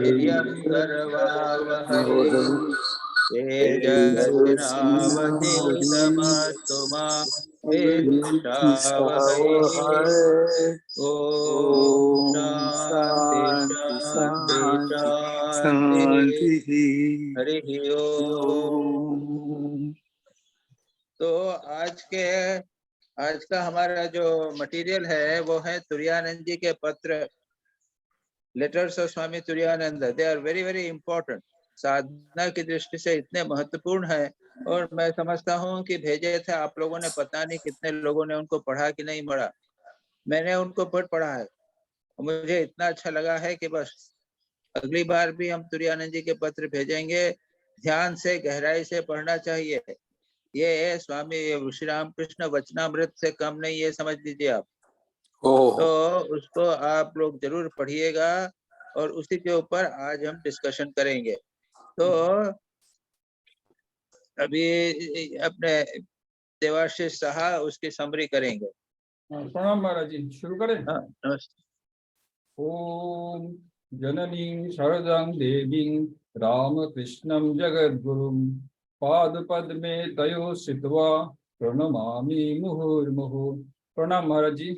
वीर्यं करवावहै तेजस्विनावधीतमस्तु मा विद्विषावहै। ओम शांति शांति शांति। हरि ओम। तो आज का हमारा जो मटेरियल है वो है तुरानंद जी के पत्र, letters of Swami Turananda. They are very very important, साधना की दृष्टि से इतने महत्वपूर्ण है। और मैं समझता हूँ कि भेजे थे आप लोगों ने, पता नहीं कितने लोगों ने उनको पढ़ा कि नहीं पढ़ा। मैंने उनको पढ़ा है, मुझे इतना अच्छा लगा है कि बस अगली बार भी हम तुरानंद जी के पत्र भेजेंगे। ध्यान से गहराई से पढ़ना चाहिए। ये स्वामी श्री रामकृष्ण वचनामृत से कम नहीं, ये समझ लीजिए आप। तो उसको आप लोग जरूर पढ़िएगा और उसी के ऊपर आज हम डिस्कशन करेंगे। तो अभी अपने देवाशीष साहा उसकी समरी करेंगे। प्रणाम महाराज जी, शुरू करें। नमस्ते। ओम जननी शरदं देवीं रामकृष्णं जगद्गुरुं पादपद्मे तयो स्थित्वा प्रणमामि मुहुर्मुहुः। प्रणाम महाराज जी।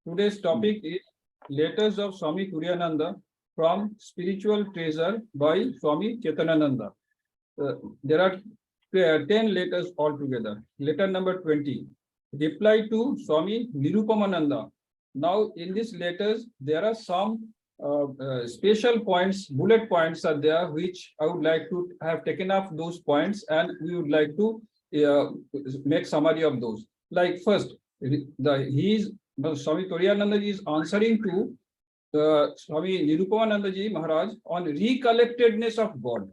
Today's topic is Letters of Swami Turiyananda from Spiritual Treasure by Swami Chetanananda. There are 10 letters altogether. Letter number 20. Reply to Swami Nirupamananda. Now, in these letters, there are some special points, bullet points are there, which I would like to have taken up those points, and we would like to make summary of those. Like first, Swami Turiyananda is answering to Swami Nirupamananda ji Maharaj on recollectedness of God.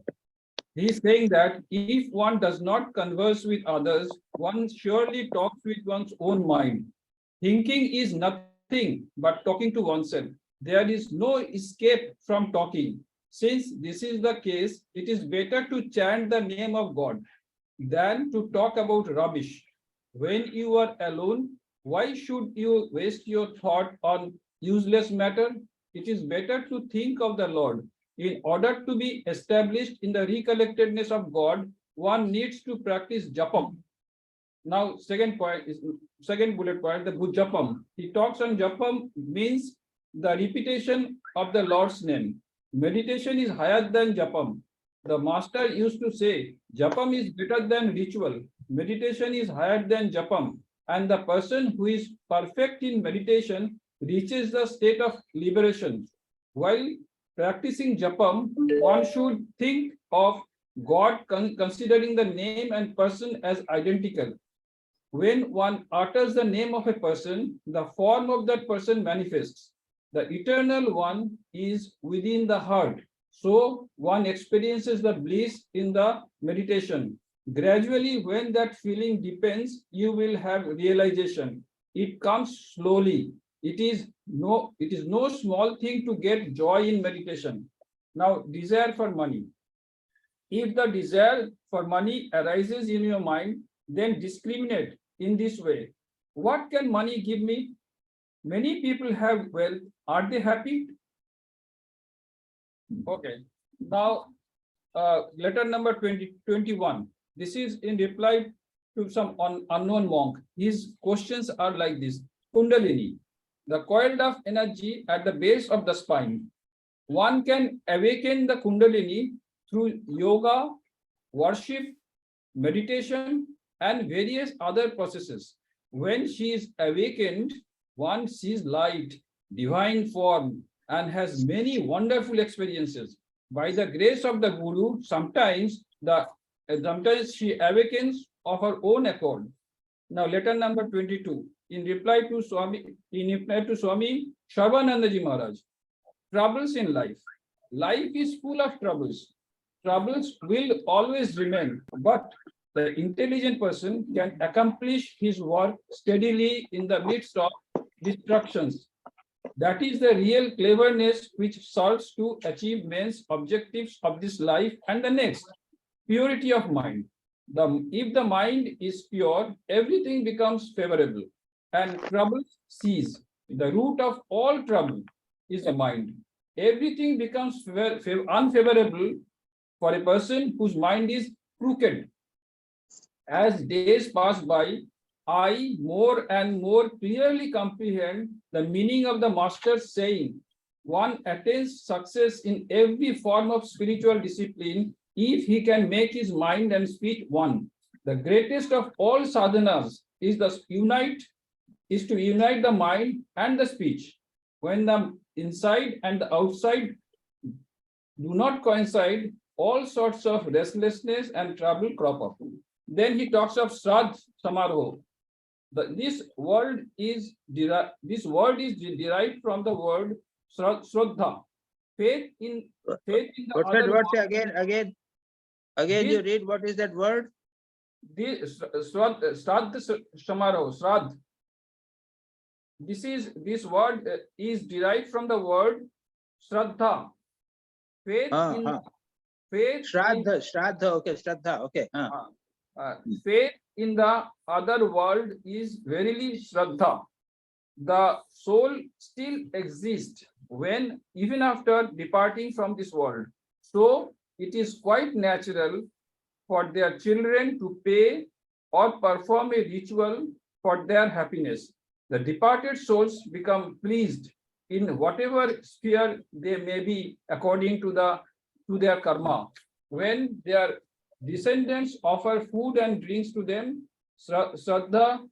He is saying that if one does not converse with others, one surely talks with one's own mind. Thinking is nothing but talking to oneself. There is no escape from talking. Since this is the case, it is better to chant the name of God than to talk about rubbish. When you are alone, why should you waste your thought on useless matter? It is better to think of the Lord. In order to be established in the recollectedness of God, one needs to practice japam. Now, second bullet point, the japam. He talks on japam means the repetition of the Lord's name. Meditation is higher than japam. The master used to say, japam is better than ritual. Meditation is higher than japam. And the person who is perfect in meditation reaches the state of liberation. While practicing japam, one should think of God considering the name and person as identical. When one utters the name of a person, the form of that person manifests. The eternal one is within the heart. So one experiences the bliss in the meditation. Gradually, when that feeling deepens, you will have realization. It comes slowly. It is no small thing to get joy in meditation. Now, desire for money. If the desire for money arises in your mind, then discriminate in this way. What can money give me? Many people have wealth. Are they happy? Okay. Now, letter number 21. This is in reply to some unknown monk. His questions are like this. Kundalini, the coiled of energy at the base of the spine. One can awaken the Kundalini through yoga, worship, meditation, and various other processes. When she is awakened, one sees light, divine form, and has many wonderful experiences. By the grace of the Guru, sometimes she awakens of her own accord. Now, letter number 22. In reply to Swami Sarvanandaji Maharaj. Troubles in life. Life is full of troubles. Troubles will always remain, but the intelligent person can accomplish his work steadily in the midst of distractions. That is the real cleverness which serves to achieve men's objectives of this life and the next. Purity of mind. If the mind is pure, everything becomes favorable and troubles cease. The root of all trouble is the mind. everything becomes unfavorable for a person whose mind is crooked. As days pass by, I more and more clearly comprehend the meaning of the master's saying. One attains success in every form of spiritual discipline if he can make his mind and speech one. The greatest of all sadhanas is to unite the mind and the speech. When the inside and the outside do not coincide, all sorts of restlessness and trouble crop up. Then he talks of Shraddh Samaroh. This word is derived from the word Shraddha. Faith in the What's that other word? world. Say again. You This- read. What is that word? This Shraddh Samaroh, Shraddh. This word is derived from the word Shraddha. Faith in faith Shraddha. Okay, Shraddha. Okay. faith in the other world is verily Shraddha. The soul still exists when even after departing from this world. So it is quite natural for their children to pay or perform a ritual for their happiness. The departed souls become pleased in whatever sphere they may be according to their karma. When their descendants offer food and drinks to them, Shraddha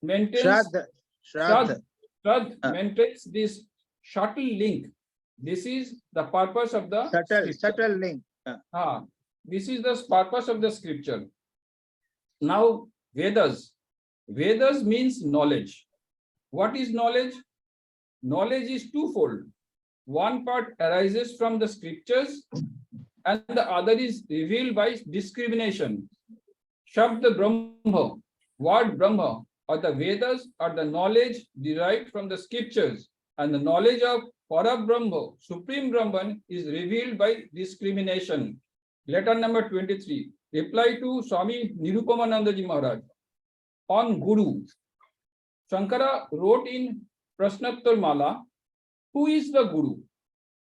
maintains Shraddha. maintains this subtle link. This is the purpose of the Subtle link. this is the purpose of the scripture. Now, Vedas. Vedas means knowledge. What is knowledge? Knowledge is twofold. One part arises from the scriptures and the other is revealed by discrimination. Shabda Brahma, word Brahma, or the Vedas are the knowledge derived from the scriptures, and the knowledge of Parabrahma, Supreme Brahman, is revealed by discrimination. Letter number 23. Reply to Swami Nirupamanandaji Maharaj. On Guru, Shankara wrote in Prashnottar Mala, who is the Guru?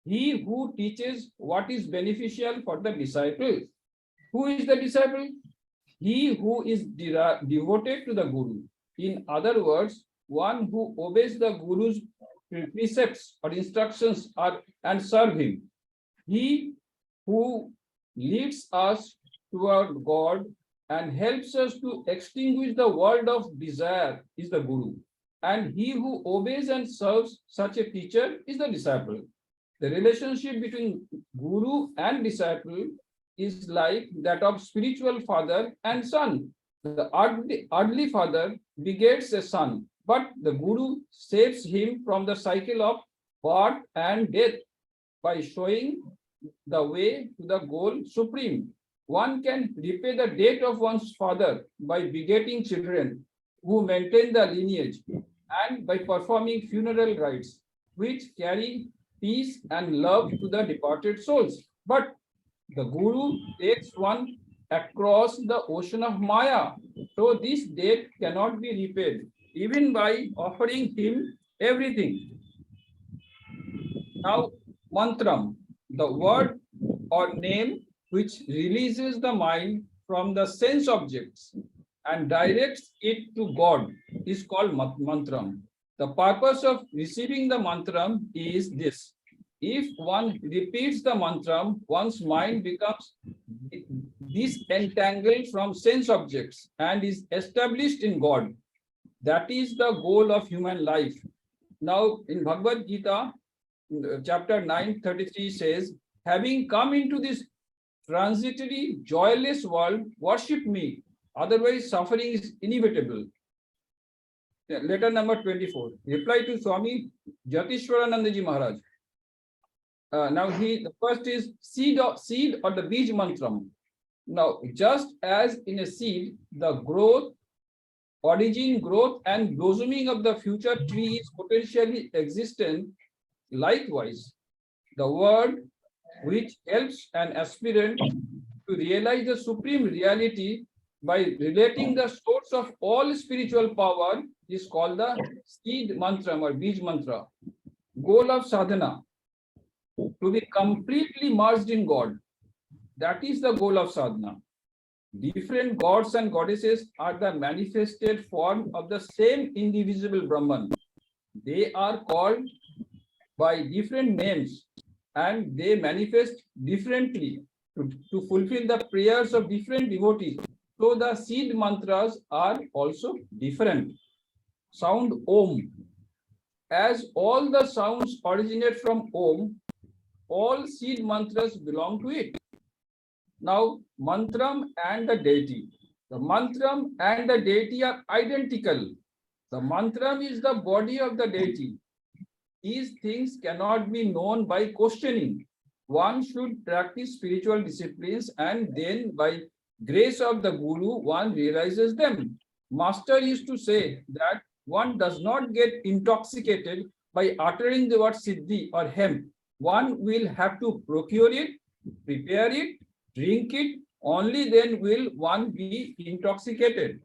He who teaches what is beneficial for the disciple. Who is the disciple? He who is devoted to the Guru. In other words, one who obeys the Guru's precepts or instructions and serve him. He who leads us toward God and helps us to extinguish the world of desire is the Guru. And he who obeys and serves such a teacher is the disciple. The relationship between Guru and disciple is like that of spiritual father and son. The earthly father begets a son, but the Guru saves him from the cycle of birth and death by showing the way to the goal supreme. One can repay the debt of one's father by begetting children who maintain the lineage and by performing funeral rites, which carry peace and love to the departed souls. But the Guru takes one across the ocean of Maya. So this debt cannot be repaid, even by offering him everything. Now, mantram, the word or name which releases the mind from the sense objects and directs it to God, is called mantram. The purpose of receiving the mantram is this. If one repeats the mantram, one's mind becomes disentangled from sense objects and is established in God. That is the goal of human life. Now, in Bhagavad Gita, chapter 9:33 says, having come into this transitory, joyless world, worship me. Otherwise, suffering is inevitable. Letter number 24. Reply to Swami Jatishwaranandaji Maharaj. Now, the first is seed or the Bij Mantram. Now, just as in a seed, the origin, growth, and blossoming of the future tree is potentially existent, likewise, the word which helps an aspirant to realize the supreme reality by relating the source of all spiritual power is called the seed mantra or Bij mantra. Goal of sadhana. to be completely merged in God. That is the goal of sadhana. Different gods and goddesses are the manifested form of the same indivisible Brahman. They are called by different names and they manifest differently to fulfill the prayers of different devotees. So the seed mantras are also different. Sound Om. As all the sounds originate from Om, all seed mantras belong to it. Now, mantram and the deity. The mantram and the deity are identical. The mantram is the body of the deity. These things cannot be known by questioning. One should practice spiritual disciplines and then by grace of the Guru, one realizes them. Master used to say that one does not get intoxicated by uttering the word Siddhi or hemp. One will have to procure it, prepare it, drink it, only then will one be intoxicated.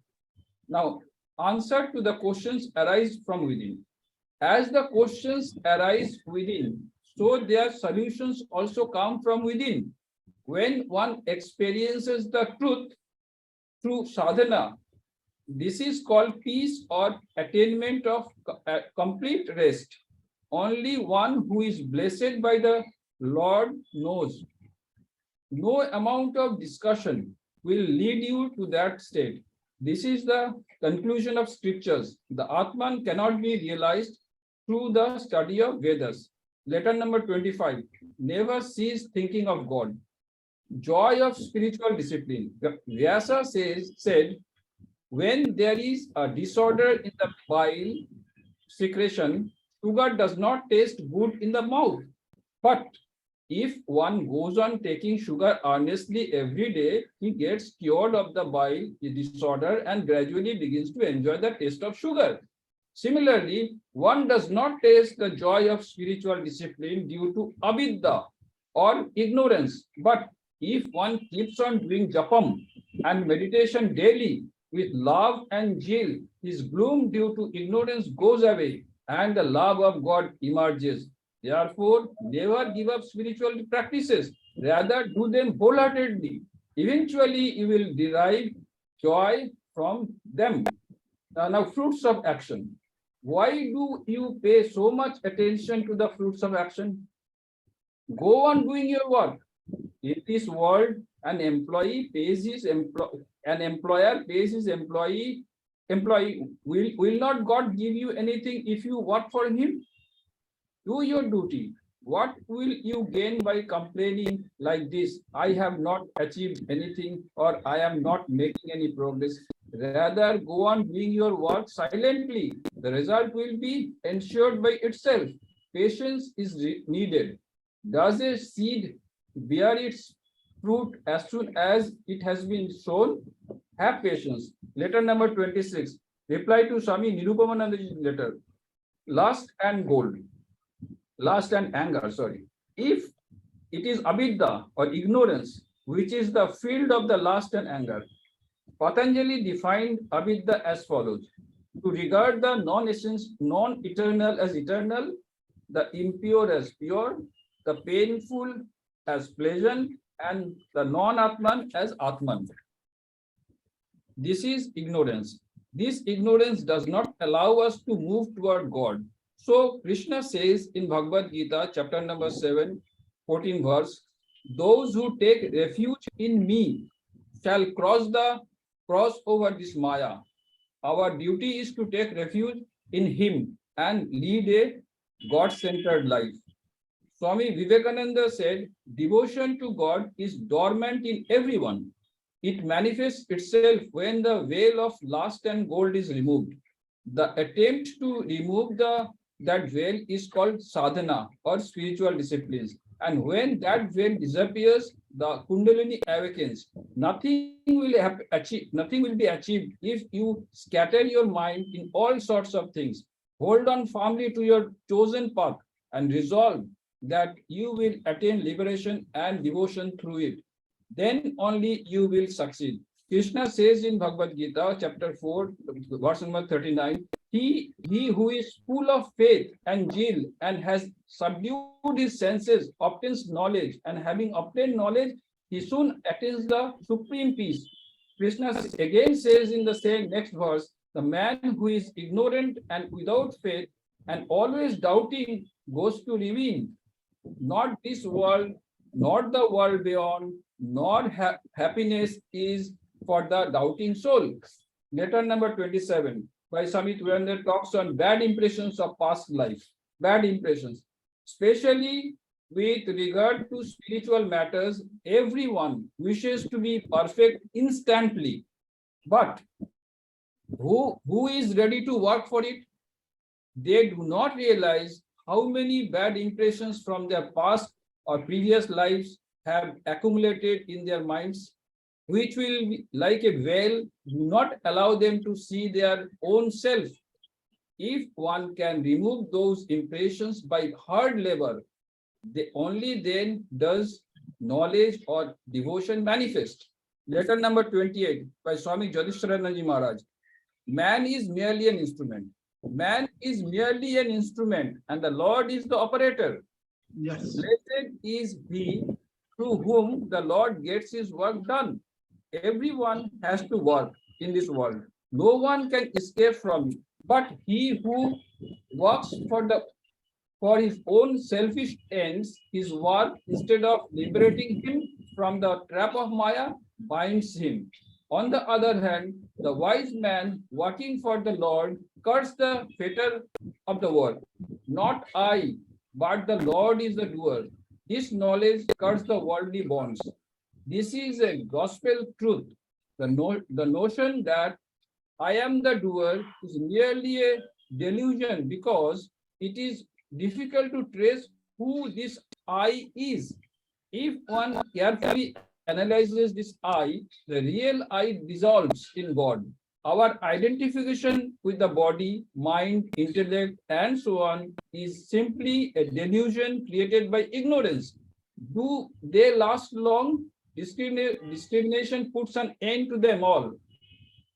Now, answer to the questions arise from within. As the questions arise within, so their solutions also come from within. When one experiences the truth through sadhana, this is called peace or attainment of complete rest. Only one who is blessed by the Lord knows. No amount of discussion will lead you to that state. This is the conclusion of scriptures. The Atman cannot be realized through the study of Vedas. Letter number 25. Never cease thinking of God. Joy of spiritual discipline. Vyasa said, when there is a disorder in the bile secretion, sugar does not taste good in the mouth. But if one goes on taking sugar earnestly every day, he gets cured of the bile disorder and gradually begins to enjoy the taste of sugar. Similarly, one does not taste the joy of spiritual discipline due to avidya or ignorance. But if one keeps on doing japam and meditation daily with love and zeal, his gloom due to ignorance goes away and the love of God emerges. Therefore, never give up spiritual practices. Rather, do them wholeheartedly. Eventually, you will derive joy from them. Now, fruits of action. Why do you pay so much attention to the fruits of action? Go on doing your work. In this world, an employee pays his an employer pays his employee. Will not God give you anything if you work for him? Do your duty. What will you gain by complaining like this? I have not achieved anything or I am not making any progress. Rather, go on doing your work silently. The result will be ensured by itself. Patience is needed. Does a seed bear its fruit as soon as it has been sown? Have patience. Letter number 26. Reply to Swami Nirupamanandaji's letter. Lust and anger, sorry. If it is avidya or ignorance, which is the field of the lust and anger, Patanjali defined avidya as follows: to regard the non-eternal as eternal, the impure as pure, the painful as pleasant, and the non-Atman as Atman. This is ignorance. This ignorance does not allow us to move toward God. So Krishna says in Bhagavad Gita, chapter number 7, 14 verse, those who take refuge in me shall cross over this Maya. Our duty is to take refuge in him and lead a God-centered life. Swami Vivekananda said, devotion to God is dormant in everyone. It manifests itself when the veil of lust and gold is removed. The attempt to remove that veil is called sadhana or spiritual disciplines. And when that veil disappears, the Kundalini awakens. Nothing will be achieved if you scatter your mind in all sorts of things. Hold on firmly to your chosen path and resolve that you will attain liberation and devotion through it. Then only you will succeed. Krishna says in Bhagavad Gita, chapter 4, verse number 39, He who is full of faith and zeal and has subdued his senses obtains knowledge, and having obtained knowledge, he soon attains the supreme peace. Krishna again says in the same next verse, the man who is ignorant and without faith and always doubting goes to ruin. Not this world, not the world beyond, not happiness is for the doubting soul. Letter number 27 by Swami Turananda talks on bad impressions of past life. Bad impressions. Especially with regard to spiritual matters, everyone wishes to be perfect instantly. But who is ready to work for it? They do not realize how many bad impressions from their past or previous lives have accumulated in their minds, which will be like a veil, do not allow them to see their own self. If one can remove those impressions by hard labor, only then does knowledge or devotion manifest. Letter number 28 by Swami Yudhishthira Maharaj. Man is merely an instrument. Man is merely an instrument, and the Lord is the operator. Yes. Blessed is he through whom the Lord gets his work done. Everyone has to work in this world. No one can escape from it. But he who works for his own selfish ends, his work, instead of liberating him from the trap of Maya, binds him. On the other hand, the wise man working for the Lord cuts the fetter of the work. Not I, but the Lord is the doer. This knowledge cuts the worldly bonds. This is a gospel truth. The notion that I am the doer is merely a delusion, because it is difficult to trace who this I is. If one carefully analyzes this I, the real I dissolves in God. Our identification with the body, mind, intellect, and so on is simply a delusion created by ignorance. Do they last long? Discrimination puts an end to them all.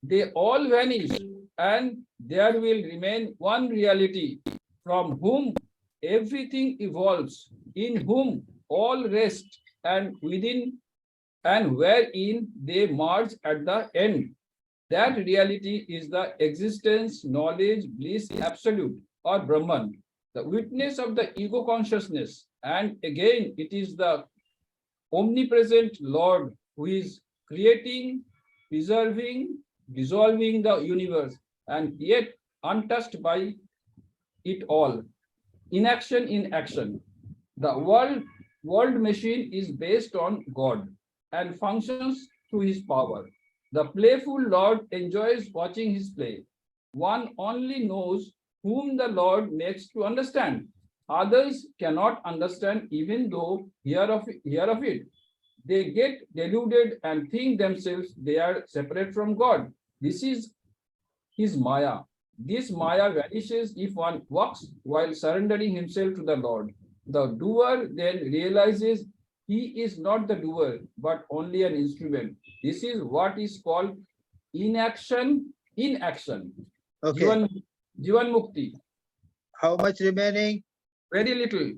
They all vanish, and there will remain one reality from whom everything evolves, in whom all rest, and within and wherein they merge at the end. That reality is the existence, knowledge, bliss, absolute, or Brahman, the witness of the ego consciousness. And again, it is the omnipresent Lord who is creating, preserving, dissolving the universe, and yet untouched by it all. Inaction in action. The world machine is based on God and functions through his power. The playful Lord enjoys watching his play. One only knows whom the Lord makes to understand. Others cannot understand, even though hear of it. They get deluded and think themselves they are separate from God. This is his Maya. This Maya vanishes if one walks while surrendering himself to the Lord. The doer then realizes he is not the doer, but only an instrument. This is what is called inaction in action. Okay. Jivan Mukti. How much remaining? Very little.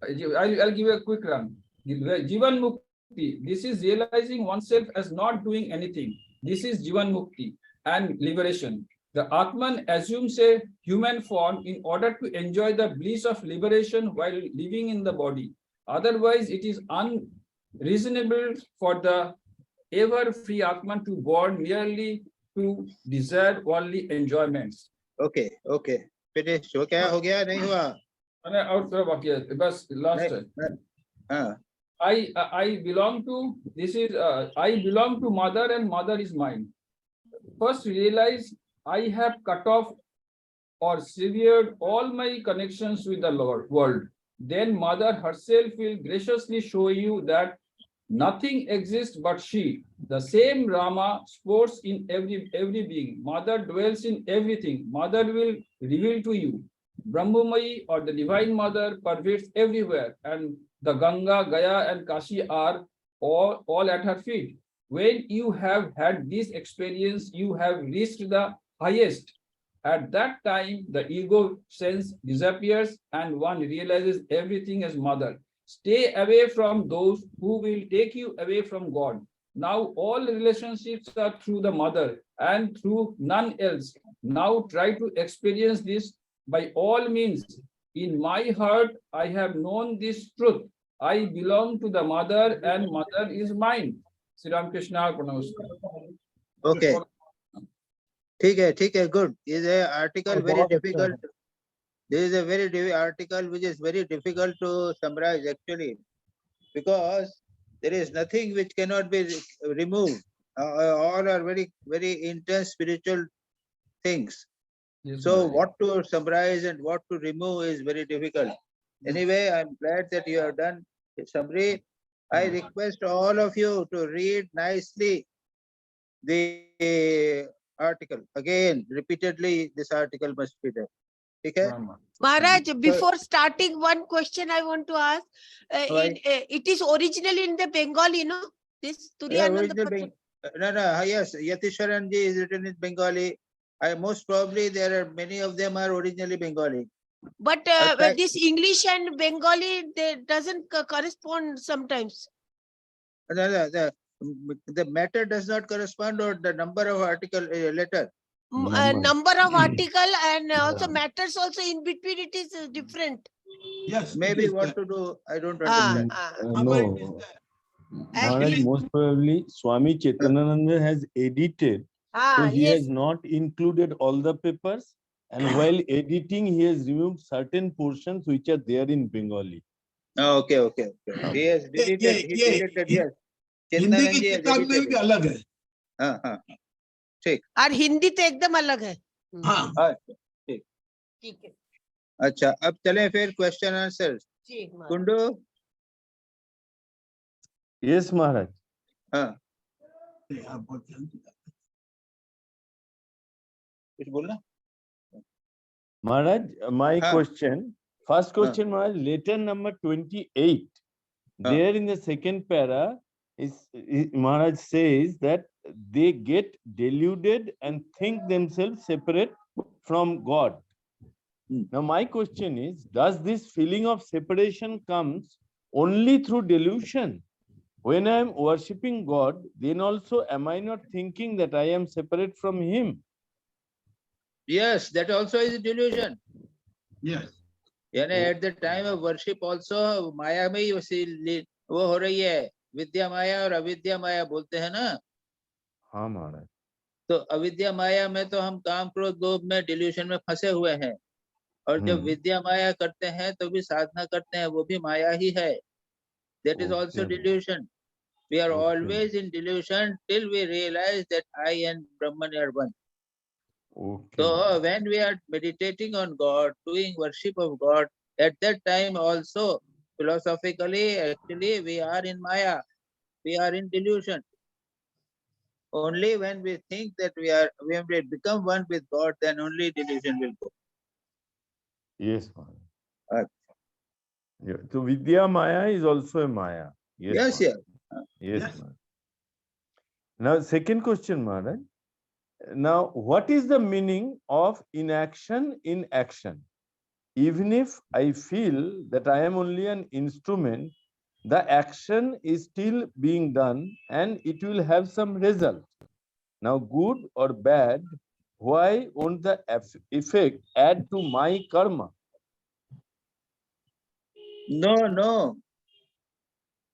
I'll give you a quick run. Jivan Mukti. This is realizing oneself as not doing anything. This is Jivan Mukti and liberation. The Atman assumes a human form in order to enjoy the bliss of liberation while living in the body. Otherwise, it is unreasonable for the ever-free Atman to born merely to desire worldly enjoyments. Okay, okay. Finish. हो क्या हो गया नहीं हुआ? अरे और थोड़ा बाकी है बस last है. हाँ. I belong to, this is I belong to mother and mother is mine. First realize I have cut off or severed all my connections with the world. Then mother herself will graciously show you that nothing exists but she. The same Rama sports in every being. Mother dwells in everything. Mother will reveal to you. Brahmamayi or the divine mother pervades everywhere, and the Ganga, Gaya, and Kashi are all at her feet. When you have had this experience, you have reached the highest, At that time, the ego sense disappears and one realizes everything as mother. Stay away from those who will take you away from God. Now all relationships are through the mother and through none else. Now try to experience this by all means. In my heart, I have known this truth. I belong to the mother and mother is mine. Sri Ramakrishna pronounced. Okay. ठीक है, good. Is a article very difficult. This is a very article which is very difficult to summarize actually, because there is nothing which cannot be removed. All are very intense spiritual things. Yes, So Maharaj. what to summarize and what to remove is very difficult. Anyway, I'm glad that you have done a summary. I request all of you to read nicely the article. Again, repeatedly, this article must be there. Okay? Maharaj, before starting, one question I want to ask. Right. It is originally in the Bengali, no? This Yeah, Turiyananda original Patra. no, yes, Yatiswaran ji is written in Bengali. Most probably there are many of them are originally Bengali. But fact- this English and Bengali, they doesn't correspond sometimes. No, the matter does not correspond or the number of article letter. Number of article and also matters also in between, it is different. Yes. it Maybe is what there. to do, I don't Ah, understand. ah. No, Maharaj, most probably Swami Chetanananda has edited, so Ah, he yes. has not included all the papers, and while editing, he has removed certain portions which are there in Bengali. Oh, okay. He has deleted, he deleted, yes. Hindi Chetananand की ji has किताब में edited भी it. अलग है. हाँ. और हिंदी तो एकदम अलग है. हाँ. अच्छा, ठीक है. अच्छा, अब चलें फिर क्वेश्चन आंसर. ठीक है. Kundu, Yes, Maharaj. हाँ, आप बहुत जल्दी. कुछ बोलना? Maharaj, my हाँ. question, first question, Maharaj, letter number 28. There in the second para, Maharaj says that they get deluded and think themselves separate from God. Now, my question is, does this feeling of separation comes only through delusion? When I am worshipping God, then also am I not thinking that I am separate from Him? Yes, that also is a delusion. Yes. यानी at the time of worship also माया में ही वो हो रही है, विद्या माया और अविद्या माया बोलते हैं ना. हाँ महाराज. तो अविद्या माया में तो हम काम क्रोध लोभ में डिल्यूशन में फंसे हुए हैं, और जब विद्या माया करते हैं तो भी साधना करते हैं, वो भी माया ही है. That is also delusion. We are always in delusion till we realize that I and Brahman are one. So when we are meditating on God, doing worship of God, at that time also philosophically, actually we are in maya, we are in delusion. Only when we think that when we become one with God, then only delusion will go. Yes, Maharaj. Yeah. So Vidya Maya is also a Maya. Yes. Yes. Maharaj. Now, second question, Maharaj. Now, what is the meaning of inaction in action? Even if I feel that I am only an instrument, the action is still being done and it will have some result. Now, good or bad, why won't the effect add to my karma? No.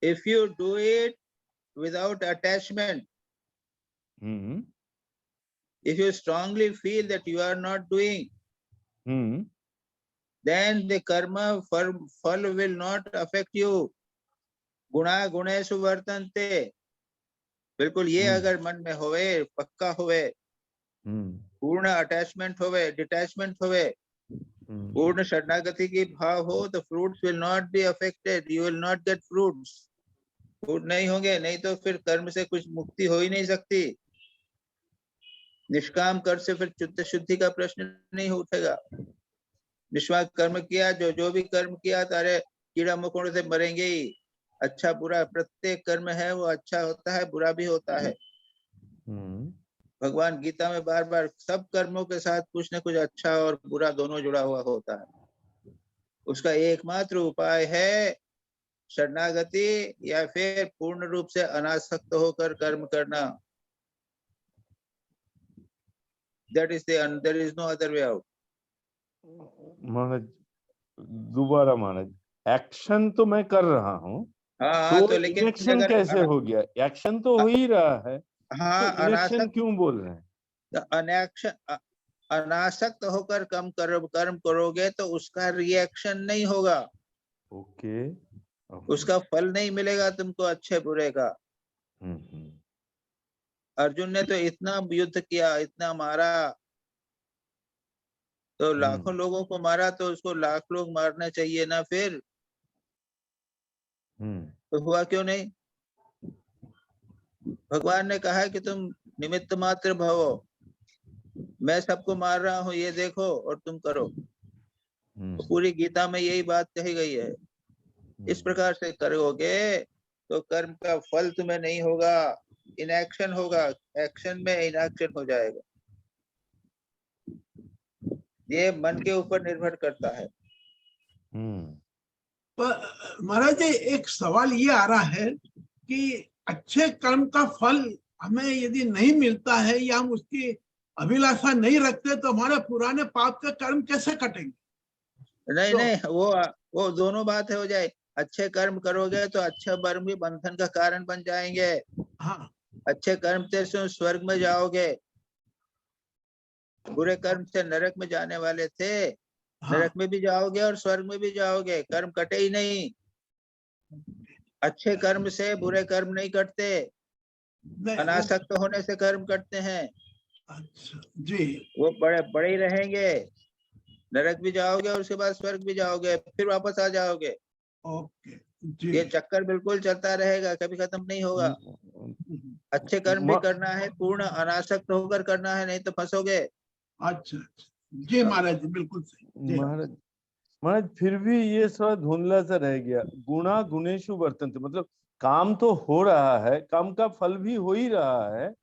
If you do it without attachment, if you strongly feel that you are not doing, then the karma fal will not affect you. Guna gunesu vartante. बिल्कुल ये अगर मन में होवे, पक्का होवे, पूर्ण attachment होवे, डिटैचमेंट होवे, पूर्ण शरणागति की भाव हो, तो fruits will not be affected, you will not gate fruits. Fruit नहीं होंगे, नहीं तो फिर कर्म से कुछ मुक्ति हो ही नहीं सकती. निष्काम कर्म से फिर चित्त शुद्धि का प्रश्न नहीं उठेगा. निष्काम कर्म किया, जो भी कर्म किया, तारे कीड़ा मकोड़ों से मरेंगे ही. अच्छा बुरा प्रत्येक कर्म है वो अच्छा होता है, बुरा भी होता है. भगवान गीता में बार बार सब कर्मों के साथ कुछ न कुछ अच्छा और बुरा दोनों जुड़ा हुआ होता है। उसका एकमात्र उपाय है शरणागति या फिर पूर्ण रूप से अनासक्त होकर कर्म करना। That is there is no other way out. महाराज दोबारा महाराज, एक्शन तो मैं कर रहा हूँ, हाँ तो तो लेकिन इनेक्शन अगर कैसे हो गया? एक्शन तो हो ही रहा है, हाँ तो इनेक्शन क्यों बोल रहे हैं? अनासक्त होकर कर्म करोगे तो उसका रिएक्शन नहीं होगा, ओके, उसका फल नहीं मिलेगा तुमको अच्छे बुरे का। अर्जुन ने तो इतना युद्ध किया, इतना मारा, तो लाखों लोगों को मारा, तो उसको लाख लोग मारने चाहिए ना फिर, तो हुआ क्यों नहीं? भगवान ने कहा कि तुम निमित्त मात्र भवो, मैं सबको मार रहा हूँ ये देखो और तुम करो। तो पूरी गीता में यही बात कही गई है। इस प्रकार से करोगे तो कर्म का फल तुम्हें नहीं होगा, इनएक्शन होगा, एक्शन में इनएक्शन हो जाएगा। ये मन के ऊपर निर्भर करता है। पर महाराज जी एक सवाल ये आ रहा है कि अच्छे कर्म का फल हमें यदि नहीं मिलता है या हम उसकी अभिलाषा नहीं रखते तो हमारे पुराने पाप के कर्म कैसे कटेंगे? नहीं नहीं, वो दोनों बात हो जाए। अच्छे कर्म करोगे तो अच्छे कर्म भी बंधन का कारण बन जाएंगे। हाँ, अच्छे कर्म से स्वर्ग में जाओगे, बुरे कर्म से नरक में जाने वाले थे, हाँ, नरक में भी जाओगे और स्वर्ग में भी जाओगे, कर्म कटे ही नहीं। अच्छे कर्म से बुरे कर्म नहीं कटते, अनासक्त होने से कर्म कटते हैं। अच्छा जी, वो बड़े बड़े ही रहेंगे, नरक भी जाओगे और उसके बाद स्वर्ग भी जाओगे, फिर वापस आ जाओगे। ओके जी, ये चक्कर बिल्कुल चलता रहेगा, कभी खत्म नहीं होगा। अच्छे कर्म भी करना है, पूर्ण अनासक्त होकर करना है, नहीं तो फंसोगे। अच्छा जी महाराज जी, बिल्कुल सही। महाराज महाराज फिर भी ये थोड़ा धुंधला सा रह गया। गुणा गुणेशु वर्तन्ते, मतलब काम तो हो रहा है, काम का फल भी हो ही रहा है।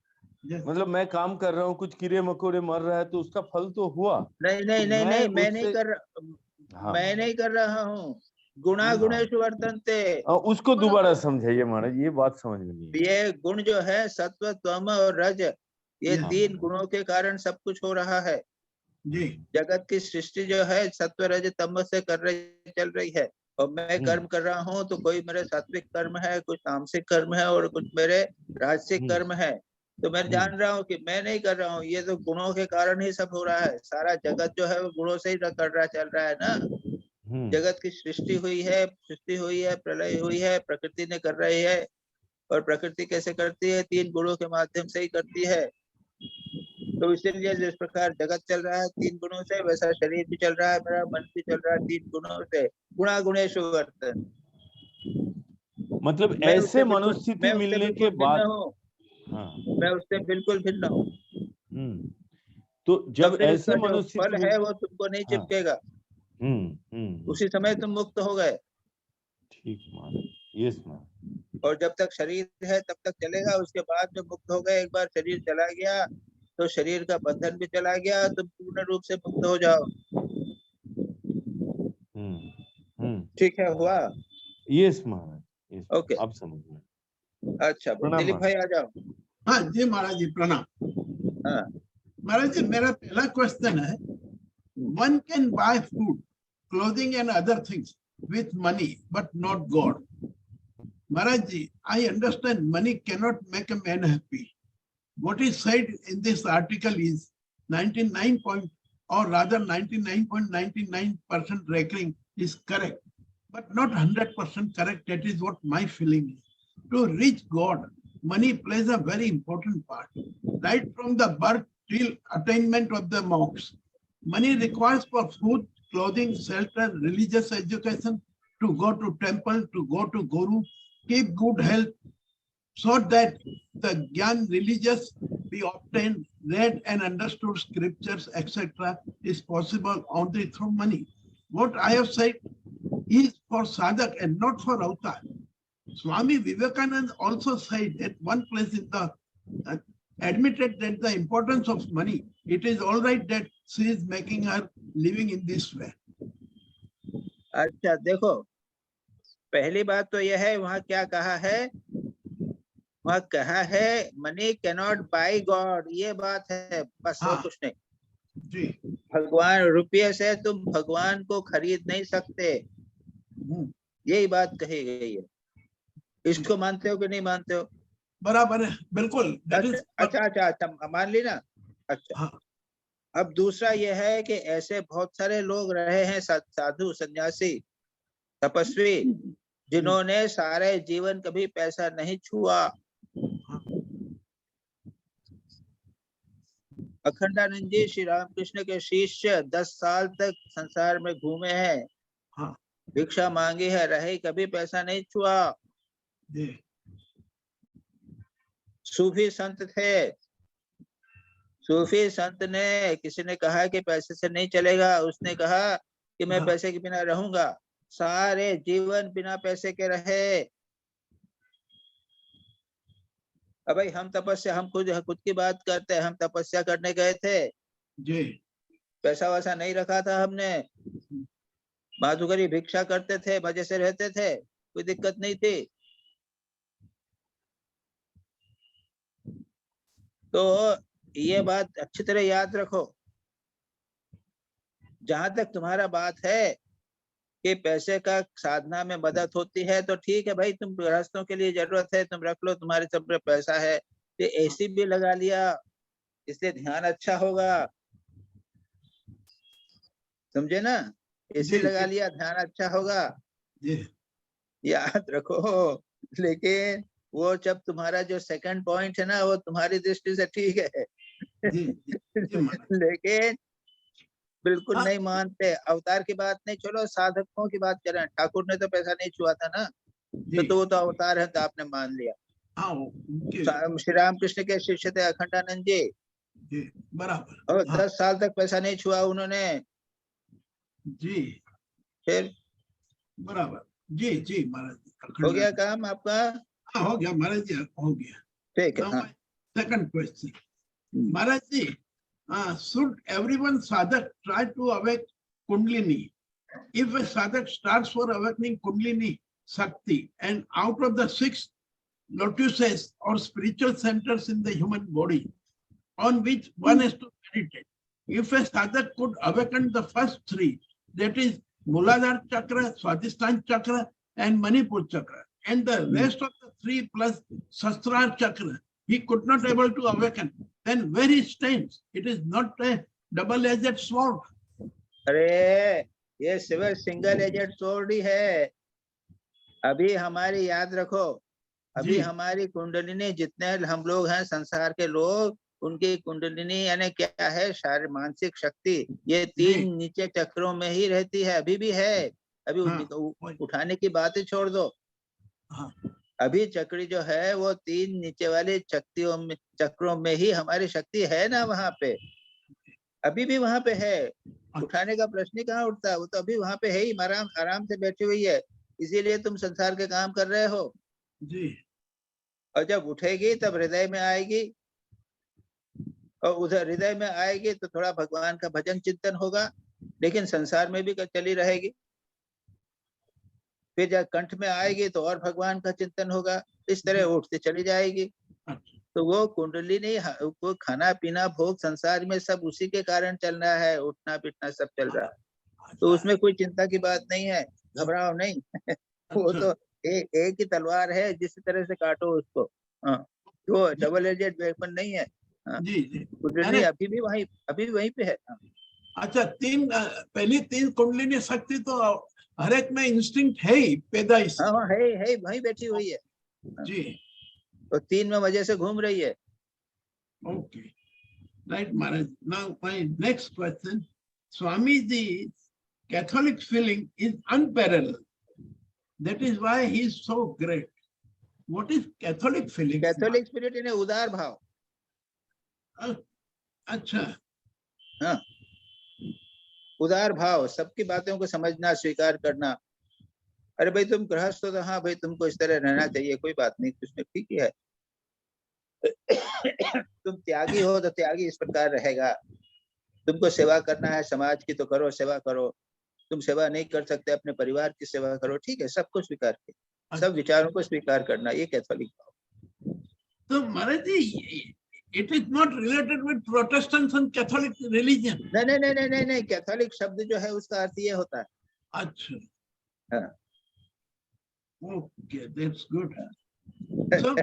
मतलब मैं काम कर रहा हूँ, कुछ कीड़े मकोड़े मर रहा है तो उसका फल तो हुआ। नहीं नहीं नहीं नहीं, मैं नहीं कर रहा, मैं नहीं कर रहा हूँ। गुणा गुणेशु वर्तन्ते, उसको दोबारा समझाइए महाराज, ये बात समझ में नहीं। ये गुण जो है सत्व तम और रज, ये तीन गुणों के कारण सब कुछ हो रहा है जी। जगत की सृष्टि जो है सत्व रज तम से चल रही है। और मैं कर्म कर रहा हूँ तो कोई मेरे सात्विक कर्म है, कुछ तामसिक कर्म है और कुछ मेरे राजसिक कर्म है। तो मैं जान रहा हूँ कि मैं नहीं कर रहा हूँ, ये तो गुणों के कारण ही सब हो रहा है। सारा जगत जो है वो गुणों से ही कर रहा चल रहा है ना। जगत की सृष्टि हुई है, प्रलय हुई है, प्रकृति ने कर रही है। और प्रकृति कैसे करती है? तीन गुणों के माध्यम से ही करती है। तो इसीलिए जिस प्रकार जगत चल रहा है तीन गुणों से, वैसा शरीर भी चल रहा है, मेरा मन भी चल रहा है तीन गुणों से। गुणा गुणेशु वर्तन, मतलब ऐसे मनोस्थिति मिलने के बाद मैं उससे बिल्कुल भिन्न हूँ। तो जब ऐसे मनोस्थिति फल है वो तुमको नहीं चिपकेगा, उसी समय तुम मुक्त हो गए। ठीक महाराज, यस महाराज। और जब तक शरीर है तब तक चलेगा, उसके बाद जब मुक्त हो गए, एक बार शरीर चला गया तो शरीर का बंधन भी चला गया, तुम पूर्ण रूप से मुक्त हो जाओ। ठीक है, हुआ? यस महाराज, ओके, अब समझ में। अच्छा दिलीप भाई आ जाओ। हाँ जी महाराज जी, प्रणाम। हाँ महाराज जी, मेरा पहला क्वेश्चन है, one can buy food, clothing and other things with money but not God. Maharaj ji, I understand money cannot make a man happy. What is said in this article is 99.99% reckoning is correct, but not 100% correct. That is what my feeling is. To reach God, money plays a very important part. Right from the birth till attainment of the moksha, money requires for food, clothing, shelter, religious education, to go to temple, to go to guru, keep good health, so that the gyan religious be obtained, read and understood scriptures, etc. is possible only through money. What I have said is for sadhak and not for avatar. Swami Vivekananda also said at one place in the admitted that the importance of money, it is all right that she is making her living in this way. अच्छा देखो, पहली बात तो यह है, वहां क्या कहा है, वहां कहा है मनी कैनॉट बाय गॉड, ये बात है बस, और हाँ। कुछ नहीं। जी। भगवान, रुपये से तुम भगवान को खरीद नहीं सकते, यही बात कही गई है। इसको मानते हो कि नहीं मानते हो? बराबर है, बिल्कुल। अच्छा, मान ली ना। अच्छा, हाँ। अब दूसरा यह है कि ऐसे बहुत सारे लोग रहे हैं, साधु, सन्यासी, तपस्वी, जिन्होंने सारे जीवन कभी पैसा नहीं छुआ। अखंडानंद जी श्री रामकृष्ण के शिष्य 10 साल तक संसार में घूमे हैं, हाँ। भिक्षा मांगी है, रहे, कभी पैसा नहीं छुआ। जी। सूफी संत थे, सूफी संत ने, किसी ने कहा कि पैसे से नहीं चलेगा, उसने कहा कि मैं हाँ। पैसे के बिना रहूंगा, सारे जीवन बिना पैसे के रहे। अब भाई हम तपस्या, हम खुद की बात करते हैं, हम तपस्या करने गए थे, जी। पैसा वैसा नहीं रखा था हमने, माधुकरी भिक्षा करते थे, मजे से रहते थे, कोई दिक्कत नहीं थी। तो ये बात अच्छी तरह याद रखो। जहां तक तुम्हारा बात है कि पैसे का साधना में मदद होती है, तो ठीक है भाई, तुम गृहस्थों के लिए जरूरत है, तुम रख लो, तुम्हारे सब पे पैसा है, तो एसी भी लगा लिया, इसलिए ध्यान अच्छा होगा, समझे ना? एसी जी, लगा जी। लिया, ध्यान अच्छा होगा, जी। याद रखो। लेकिन वो जब तुम्हारा जो सेकंड पॉइंट है ना, वो तुम्हारी दृष्टि से ठीक है, जी, जी, जी महाराज। लेकिन बिल्कुल हाँ। नहीं मानते। अवतार की बात नहीं, चलो साधकों की बात करें। ठाकुर ने तो पैसा नहीं छुआ था ना, जी। तो वो तो अवतार है, तो आपने मान लिया। हाँ, उनके। श्री रामकृष्ण के शिष्य थे अखंडानंद जी, जी, बराबर। और हाँ। 10 साल तक पैसा नहीं छुआ उन्होंने। जी, फिर बराबर। जी, जी महाराज। हो गया काम आपका? हाँ, हो गया महाराज जी, हो गया। ठीक है। Now हाँ। my second question. Maharaj ji, should everyone sadhak try to awake Kundalini? If a sadhak starts for awakening Kundalini Shakti, and out of the 6 lotuses or spiritual centers in the human body, on which one has to meditate, if a sadhak could awaken the first 3, that is Muladhara Chakra, Swadhisthana Chakra, and Manipur Chakra, and the rest of the 3 plus Sahasrara Chakra, he could not able to awaken, then where he stands? It is not a double-edged sword. अरे ये सिर्फ single agent sword ही है। अभी हमारी, याद रखो, अभी जी। हमारी कुंडलिनी, जितने हम लोग हैं संसार के लोग, उनकी कुंडलिनी यानी क्या है, शारीरिक मानसिक शक्ति, ये 3 नीचे चक्रों में ही रहती है, अभी भी है। अभी हाँ। उठाने की बात ही छोड़ दो। हाँ। अभी चक्री जो है वो 3 नीचे वाली चक्रों में ही हमारी शक्ति है ना, वहां पे अभी भी वहां पे है। उठाने का प्रश्न ही कहाँ उठता है, वो तो अभी वहां पे है ही, आराम से बैठी हुई है, इसीलिए तुम संसार के काम कर रहे हो। जी। और जब उठेगी तब हृदय में आएगी, और उधर हृदय में आएगी तो थोड़ा भगवान का भजन चिंतन होगा, लेकिन संसार में भी चली रहेगी। फिर जब कंठ में आएगी तो और भगवान का चिंतन होगा, इस तरह उठते चली जाएगी। तो वो कुंडलिनी, वो खाना पीना भोग संसार में सब उसी के कारण चल रहा है, उठना पिटना सब चल रहा है, तो उसमें कोई चिंता की बात नहीं है, घबराओ नहीं। वो तो एक ही तलवार है, जिस तरह से काटो उसको। हाँ, वो डबल एजेड वेपन नहीं है। हाँ, जी, जी। कुंडलिनी अभी भी वहीं पे है। अच्छा, पहली 3 कुंडलिनी शक्ति तो हर एक में इंस्टिंक्ट है ही, पैदाइश। हाँ, है वहीं बैठी हुई है जी। तो 3 में वजह से घूम रही है। Okay, right Maharaj. Now my next question, Swami ji Catholic feeling is unparalleled, that is why he is so great. What is Catholic feeling? Catholic spirit यानी उदार भाव। अच्छा। हाँ, उदार भाव, सबकी बातों को समझना, स्वीकार करना। अरे भाई तुम गृहस्थ हो तो हाँ भाई, तुमको इस तरह रहना चाहिए, कोई बात नहीं, उसमें ठीक ही है। तुम त्यागी हो तो त्यागी इस प्रकार रहेगा, तुमको सेवा करना है समाज की तो करो, सेवा करो, तुम सेवा नहीं कर सकते अपने परिवार की सेवा करो, ठीक है, सबको स्वीकार किया, सब विचारों को स्वीकार करना, ये कैथोलिक भाव। So Maharaj ji, it is not related with Protestants and Catholic religion. नहीं नहीं नहीं नहीं नहीं नहीं, कैथोलिक शब्द जो है उसका अर्थ ये होता है। Acha. हाँ। Okay, that's good. So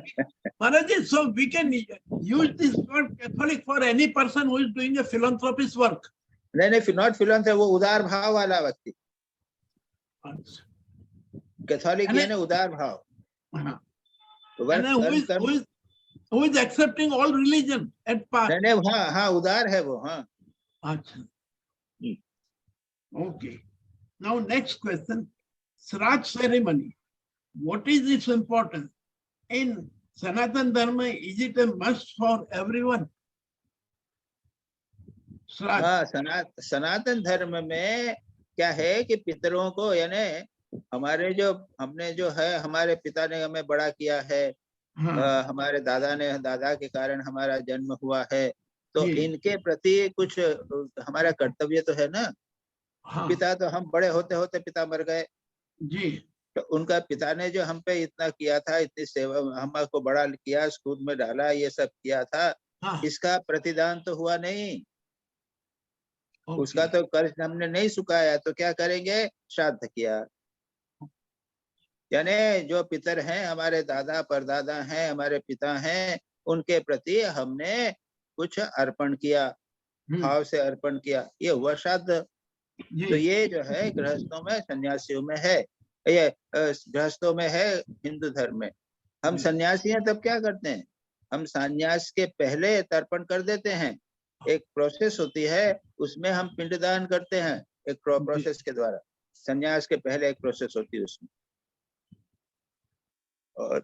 Maharaj ji, so we can use this word Catholic for any person who is doing a philanthropist work. नहीं नहीं, नॉट फिलोंथ्रोपी, वो उदार भाव वाला व्यक्ति, Acha. कैथोलिक ये ना उदार भाव। Uh-huh. वर्क And then कर्म who is accepting all religion at part. नहीं नहीं, हाँ हाँ उदार है वो, हाँ। Acha. Okay. Now next question, Sraj ceremony. What is its importance? In Sanatan Dharma, is it a must for everyone? Sraj. हाँ, सनातन धर्म में क्या है कि पितरों को, यानी हमारे जो हमने जो है, हमारे पिता ने हमें बड़ा किया है, हाँ, हमारे दादा के कारण हमारा जन्म हुआ है, तो जी। इनके प्रति कुछ हमारा कर्तव्य तो है ना। हाँ, पिता तो हम बड़े होते होते पिता मर गए, जी, तो उनका पिता ने जो हम पे इतना किया था, इतनी सेवा, हमको बड़ा किया, स्कूल में डाला, ये सब किया था, हाँ, इसका प्रतिदान तो हुआ नहीं, okay. उसका तो कर्ज हमने नहीं चुकाया, तो क्या करेंगे, श्राद्ध किया। यानी जो पितर हैं, हमारे दादा परदादा हैं, हमारे पिता हैं, उनके प्रति हमने कुछ अर्पण किया, भाव से अर्पण किया, ये हुआ श्राद्ध। जी, तो ये जो है गृहस्थों में, सन्यासियों में है, ये गृहस्थों में है हिंदू धर्म में। हम सन्यासी हैं तब क्या करते हैं, हम सन्यास के पहले तर्पण कर देते हैं, एक प्रोसेस होती है, उसमें हम पिंडदान करते हैं, एक प्रोसेस के द्वारा, सन्यास के पहले एक प्रोसेस होती है उसमें।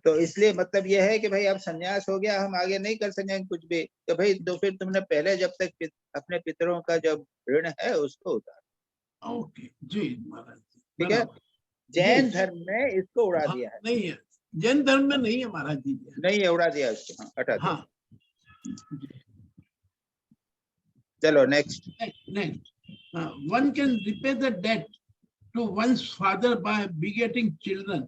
तो इसलिए मतलब ये है कि भाई अब सन्यास हो गया, हम आगे नहीं कर सकेंगे कुछ भी, तो भाई तो फिर तुमने पहले जब तक अपने पितरों का जब ऋण है उसको उतार। ओके, जी महाराज, ठीक है, जैन धर्म में इसको उड़ा दिया है, नहीं है, जैन धर्म में नहीं है महाराज जी, नहीं है, उड़ा दिया उसको, हाँ, हटा दिया। हाँ, चलो next. next, one can repay the debt to one's father by begetting children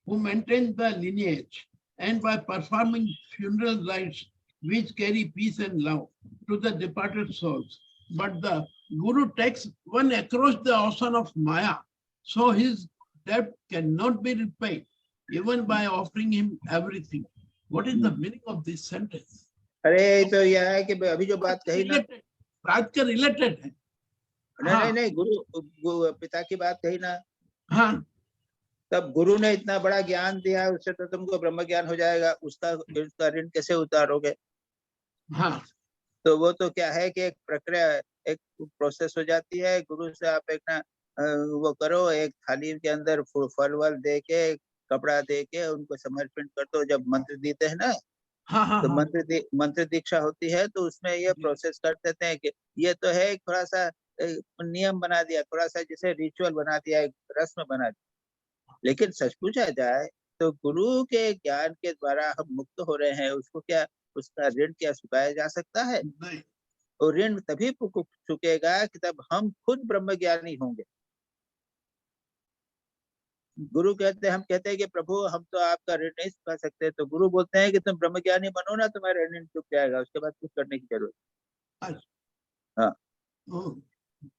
who maintain the lineage and by performing funeral rites which carry peace and love to the departed souls. But the Guru takes one across the ocean of Maya, so his debt cannot be repaid even by offering him everything. What is the meaning of this sentence? अरे तो यह है कि अभी जो बात कही ना, राज के रिलेटेड है। नहीं नहीं, गुरु पिता की बात कही ना, हाँ, तब गुरु ने इतना बड़ा ज्ञान दिया, उससे तो तुमको ब्रह्म ज्ञान हो जाएगा, उसका ऋण कैसे उतारोगे? हाँ, तो वो तो क्या है कि एक प्रक्रिया, एक प्रोसेस हो जाती है। गुरु से आप एक ना वो करो, एक थाली के अंदर फल वल दे के, कपड़ा दे के उनको समर्पित कर दो। जब मंत्र देते हैं ना, हाँ, हाँ, तो हाँ, मंत्र दीक्षा होती है, तो उसमें ये प्रोसेस कर देते हैं कि ये तो है थोड़ा सा नियम बना दिया, थोड़ा सा जैसे रिचुअल बना दिया, एक रस्म बना दिया। लेकिन सच पूछा जाए तो गुरु के ज्ञान के द्वारा हम मुक्त हो रहे हैं, उसको क्या, उसका ऋण क्या चुकाया जा सकता है? नहीं, और ऋण तभी चुकेगा कि तब हम खुद ब्रह्म ज्ञानी होंगे। गुरु कहते हैं, हम कहते हैं कि प्रभु हम तो आपका ऋण नहीं चुका सकते, तो गुरु बोलते हैं कि तुम ब्रह्म ज्ञानी बनो ना, तुम्हारा ऋण चुक जाएगा, उसके बाद कुछ करने की जरूरत। हाँ,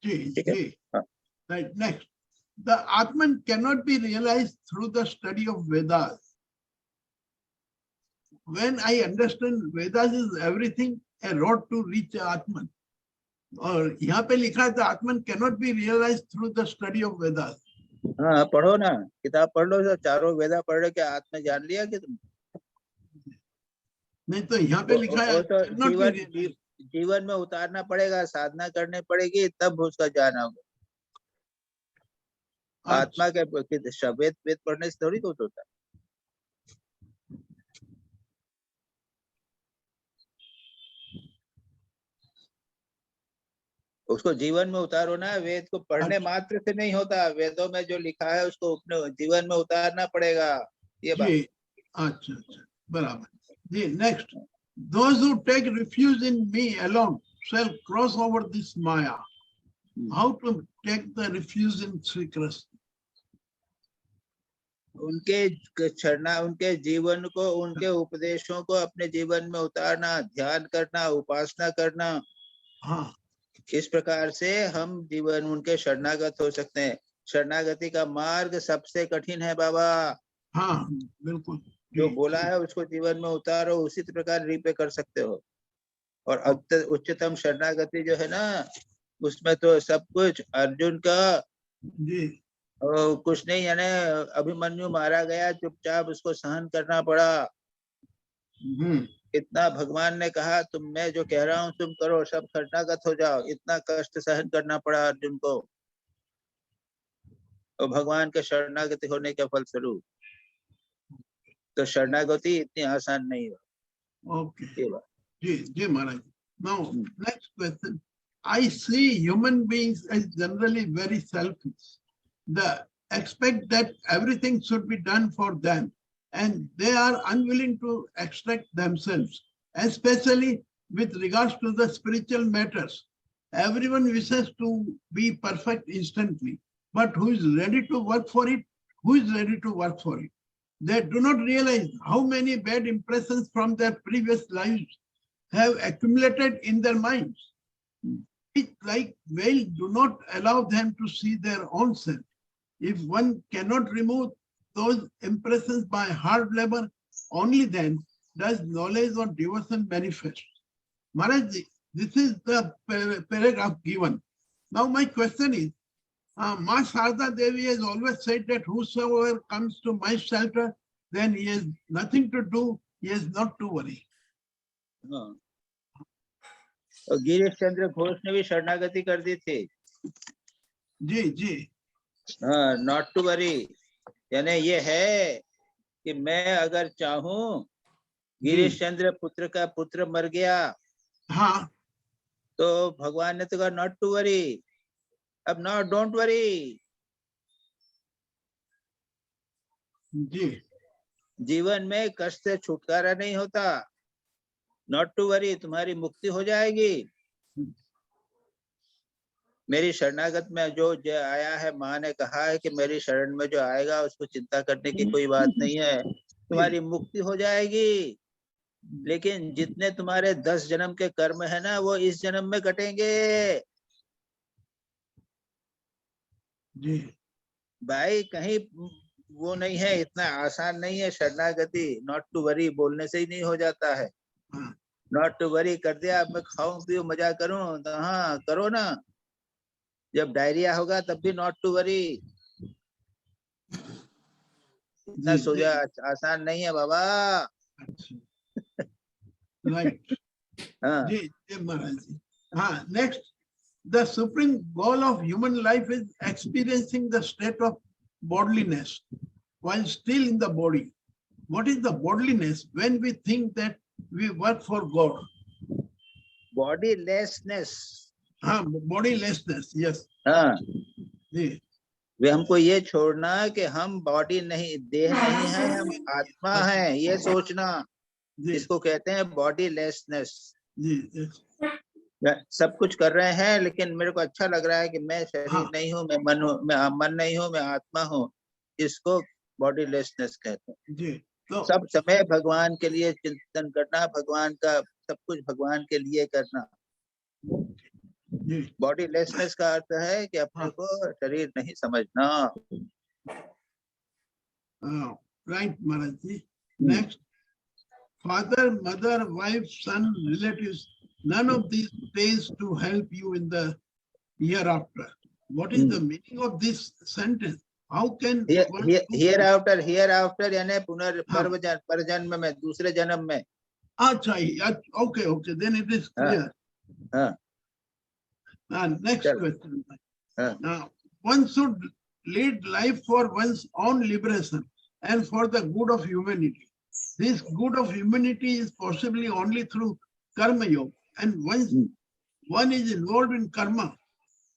जी, ठीक है, जी, हाँ। right, next. The Atman cannot be realized through the study of Vedas. When I understand Vedas is everything, a road to reach Atman. और यहाँ पे लिखा है the Atman cannot be realized through the study of Vedas. हाँ, पढ़ो ना, किताब पढ़ लो, तो चारों वेदा पढ़ लो, क्या आत्मा जान लिया कि तुम? नहीं तो यहाँ पे लिखा है तो cannot be realized. जीवन में उतारना पड़ेगा, साधना करनी पड़ेगी, तब उसका ज्ञान होगा। आत्मा के वेद पढ़ने से थोड़ी कुछ होता है। उसको जीवन में उतारो ना, वेद को पढ़ने मात्र से नहीं होता, वेदों में जो लिखा है उसको अपने जीवन में उतारना पड़ेगा, ये बात। जी, अच्छा, अच्छा, बराबर। जी, next. those who take refuge in me alone shall cross over this Maya. How to take the refuge in Sri Krishna? उनके जीवन को, उनके उपदेशों को अपने जीवन में उतारना, ध्यान करना, उपासना करना, हाँ, इस प्रकार से हम जीवन उनके शरणागत हो सकते हैं। शरणागति का मार्ग सबसे कठिन है बाबा। हाँ, बिल्कुल। जो बोला है उसको जीवन में उतारो, उसी प्रकार रीपे कर सकते हो। और उच्चतम शरणागति जो है ना, उसमें तो सब कुछ अर्जुन का जी, कुछ नहीं, यानी अभिमन्यु मारा गया, चुपचाप उसको सहन करना पड़ा। इतना भगवान ने कहा तुम, मैं जो कह रहा हूँ तुम करो, सब शरणागत हो जाओ, इतना कष्ट सहन करना पड़ा अर्जुन को। और भगवान के शरणागति होने के फलस्वरूप तो शरणागति इतनी आसान नहीं है। okay. Ji Maharaj. Now, next question. I see human beings as generally very selfish. They expect that everything should be done for them, and they are unwilling to extract themselves, especially with regards to the spiritual matters. Everyone wishes to be perfect instantly, but who is ready to work for it? Who is ready to work for it? They do not realize how many bad impressions from their previous lives have accumulated in their minds, which, like veil, do not allow them to see their own self. If one cannot remove those impressions by hard labor, only then does knowledge or devotion manifest. Maharaj, this is the paragraph given. Now my question is, Ma Sarada Devi has always said that whosoever comes to my shelter, then he has nothing to do, he has not to worry. हाँ। और गिरीश चंद्र घोष ने भी शरणागति कर दी थी। जी। हाँ, not to worry, यानी ये है कि मैं अगर चाहूं, गिरीश चंद्र पुत्र का पुत्र मर गया, हाँ, तो भगवान ने तो कहा नॉट टू वरी, अब नो डोंट वरी। जी, जीवन में कष्ट से छुटकारा नहीं होता, नॉट टू वरी, तुम्हारी मुक्ति हो जाएगी। मेरी शरणागत में जो आया है, माँ ने कहा है कि मेरी शरण में जो आएगा उसको चिंता करने की कोई बात नहीं है, तुम्हारी मुक्ति हो जाएगी। लेकिन जितने तुम्हारे 10 जन्म के कर्म है ना, वो इस जन्म में कटेंगे। जी। भाई कहीं वो नहीं है, इतना आसान नहीं है शरणागति। नॉट टू वरी बोलने से ही नहीं हो जाता है। नॉट टू वरी कर दिया, अब मैं खाऊं पीऊं मजा करूं, तो हाँ करो ना। जब डायरिया होगा तब भी नॉट टू वरी। इतना सोचा आसान नहीं है बाबा। राइट। हाँ। जी महाराज जी। हाँ, next, the supreme goal of human life is experiencing the state of bodiness while still in the body. What is the bodiness when we think that we work for God? Bodilessness. हाँ, bodilessness, yes. हाँ, जी। वे हमको ये छोड़ना कि हम body नहीं, देह नहीं है, हम आत्मा है, ये सोचना, इसको कहते हैं बॉडीलेसनेस। जी। सब कुछ कर रहे हैं लेकिन मेरे को अच्छा लग रहा है कि मैं शरीर नहीं हूँ, मैं मन हूँ, मैं मन नहीं हूँ, मैं आत्मा हूँ, इसको बॉडीलेसनेस कहते हैं। जी। तो सब समय भगवान के लिए चिंतन करना, भगवान का सब कुछ भगवान के लिए करना। बॉडीलेसनेस का अर्थ है कि अपने को शरीर नहीं समझना। Right Maharaj ji. Next, father, mother, wife, son, relatives, none of these pays to help you in the hereafter. What is the meaning of this sentence? How can hereafter यानी परजन्म में, दूसरे जन्म में। अच्छा, okay, then it is clear. Next question. Now, one should lead life for one's own liberation and for the good of humanity. This good of humanity is possibly only through karma yoga. And once one is involved in karma,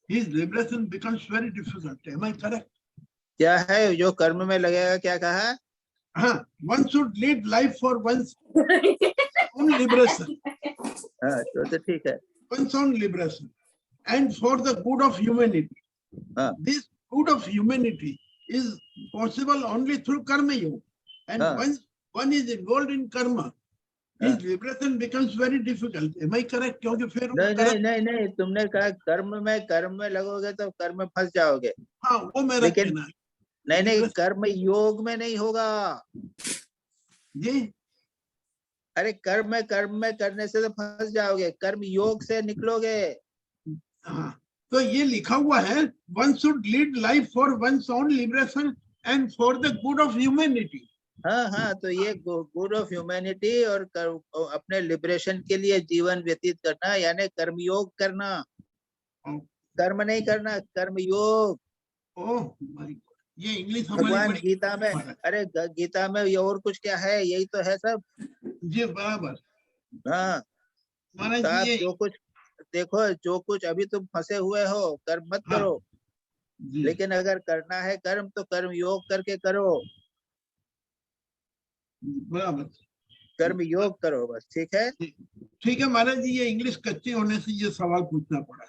his liberation becomes very difficult. Am I correct? क्या है जो कर्म में लगेगा, क्या कहा? One should lead life for one's own own liberation, हाँ तो ठीक है. one's own liberation, and for the good of humanity. हाँ. This good of humanity is possible only through karma yoga. And once one is involved in karma, his liberation becomes very difficult. Am I correct? क्योंकि फिर नहीं, तुमने कहा कर्म में लगोगे तो कर्म में फंस जाओगे. हाँ, वो मेरा लेकिन कहना है. नहीं, कर्म योग में नहीं होगा जी. अरे कर्म में करने से तो फंस जाओगे, कर्म योग से निकलोगे. हाँ, तो ये लिखा हुआ है, one should lead life for one's own liberation and for the good of humanity. हाँ, तो ये गुड ऑफ ह्यूमैनिटी और अपने लिबरेशन के लिए जीवन व्यतीत करना, यानी कर्मयोग करना. कर्म नहीं करना, कर्मयोग. ओह माय गॉड, ये इंग्लिश भगवान गीता में, अरे गीता में ये और कुछ क्या है, यही तो है सब. जी बराबर. हाँ, तो आप जो कुछ देखो, जो कुछ अभी तुम फंसे हुए हो, कर्म मत करो. लेकिन अगर करना है कर्म तो कर्म योग करके करो. बराबर. कर्म योग करो बस. ठीक है. ठीक है महाराज जी, ये इंग्लिश कच्ची होने से ये सवाल पूछना पड़ा.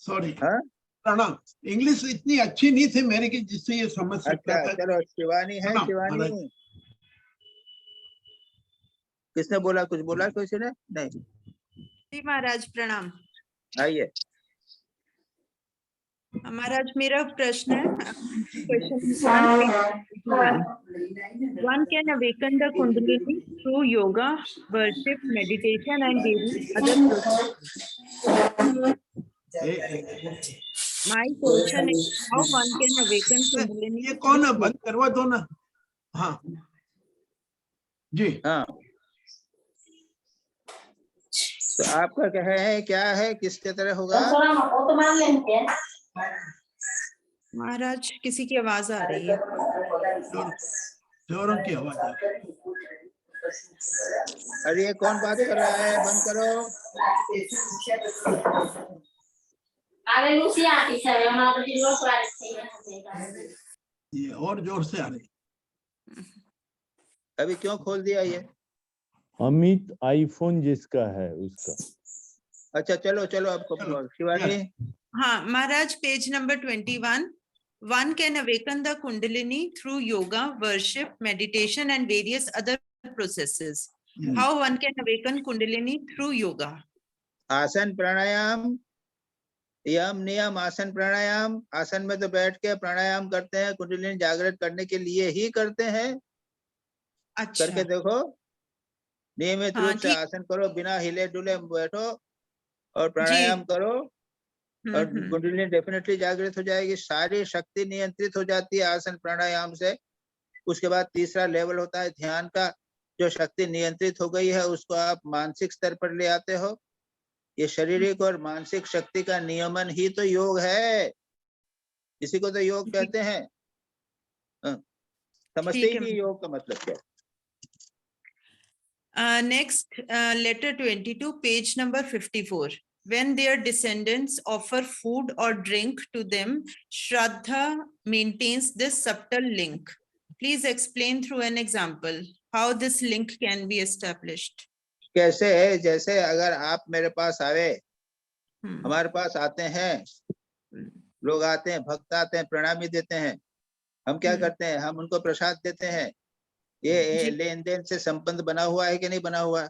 सॉरी. हाँ, प्रणाम. इंग्लिश इतनी अच्छी नहीं थी मेरी कि जिससे ये समझ सकता था. चलो शिवानी है. शिवानी, किसने बोला? कुछ बोला किसी ने? नहीं. जी महाराज प्रणाम. आइए. महाराज मेरा प्रश्न है, one can awaken the kundalini through yoga, worship, meditation and various other processes. My question is how one can awaken kundalini. ये कौन है? बंद करवा दो ना. हाँ जी. हाँ, तो आपका क्या है, क्या है, किसके तरह होगा? महाराज किसी की आवाज आ रही है. जोरों की आवाज आ रही है. अरे ये कौन बात कर रहा है? बंद करो. ये और जोर से आ रही है. अभी क्यों खोल दिया ये? अमित आईफोन जिसका है उसका. अच्छा चलो अब शिवानी. हाँ महाराज, page number 21. One can awaken the kundalini through yoga, worship, meditation and various other processes. How one can awaken kundalini through yoga? आसन प्राणायाम, यम नियम आसन प्राणायाम. आसन में तो बैठ के प्राणायाम करते हैं, कुंडलिनी जागृत करने के लिए ही करते हैं. अच्छा. करके देखो, नियमित रूप से आसन करो, बिना हिले डुले बैठो और प्राणायाम करो और कुंडलिनी डेफिनेटली जागृत हो जाएगी. सारी शक्ति नियंत्रित हो जाती है आसन प्राणायाम से. उसके बाद तीसरा लेवल होता है ध्यान का. जो शक्ति नियंत्रित हो गई है उसको आप मानसिक स्तर पर ले आते हो. ये शारीरिक और मानसिक शक्ति का नियमन ही तो योग है. इसी को तो योग कहते हैं. समझते ही नहीं योग का मतलब क्या. Next, letter 22, page number 54. When their descendants offer food or drink to them, Shraddha maintains this subtle link. Please explain through an example how this link can be established. कैसे है? जैसे अगर आप मेरे पास आवे, हमारे पास आते हैं लोग, आते हैं भक्त, आते हैं प्रणामी देते हैं, हम क्या करते हैं? हम उनको प्रसाद देते हैं. ये लेन देन से संबंध बना हुआ है कि नहीं बना हुआ?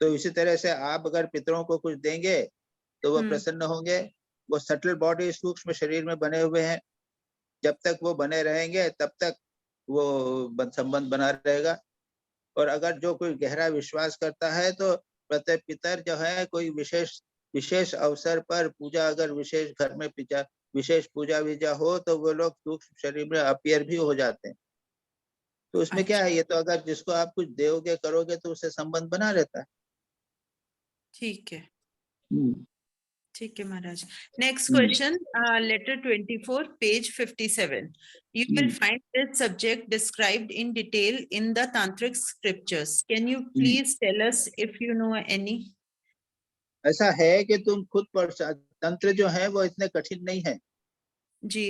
तो इसी तरह से आप अगर पितरों को कुछ देंगे तो वो प्रसन्न होंगे. वो सटल बॉडी सूक्ष्म शरीर में बने हुए हैं. जब तक वो बने रहेंगे तब तक वो संबंध बना रहेगा. और अगर जो कोई गहरा विश्वास करता है तो प्रत्येक पितर जो है कोई विशेष अवसर पर पूजा, अगर विशेष घर में विशेष पूजा विजा हो तो वो लोग सूक्ष्म शरीर में अपीयर भी हो जाते हैं. तो उसमें क्या है? ये तो अगर जिसको आप कुछ दोगे करोगे तो उससे संबंध बना रहता है. ठीक है. ठीक है महाराज. Next question, letter 24, page 57. You will find this subject described in detail in the tantric scriptures. Can you please tell us if you know any? ऐसा है कि तुम खुद पढ़, तंत्र जो है वो इतने कठिन नहीं है जी.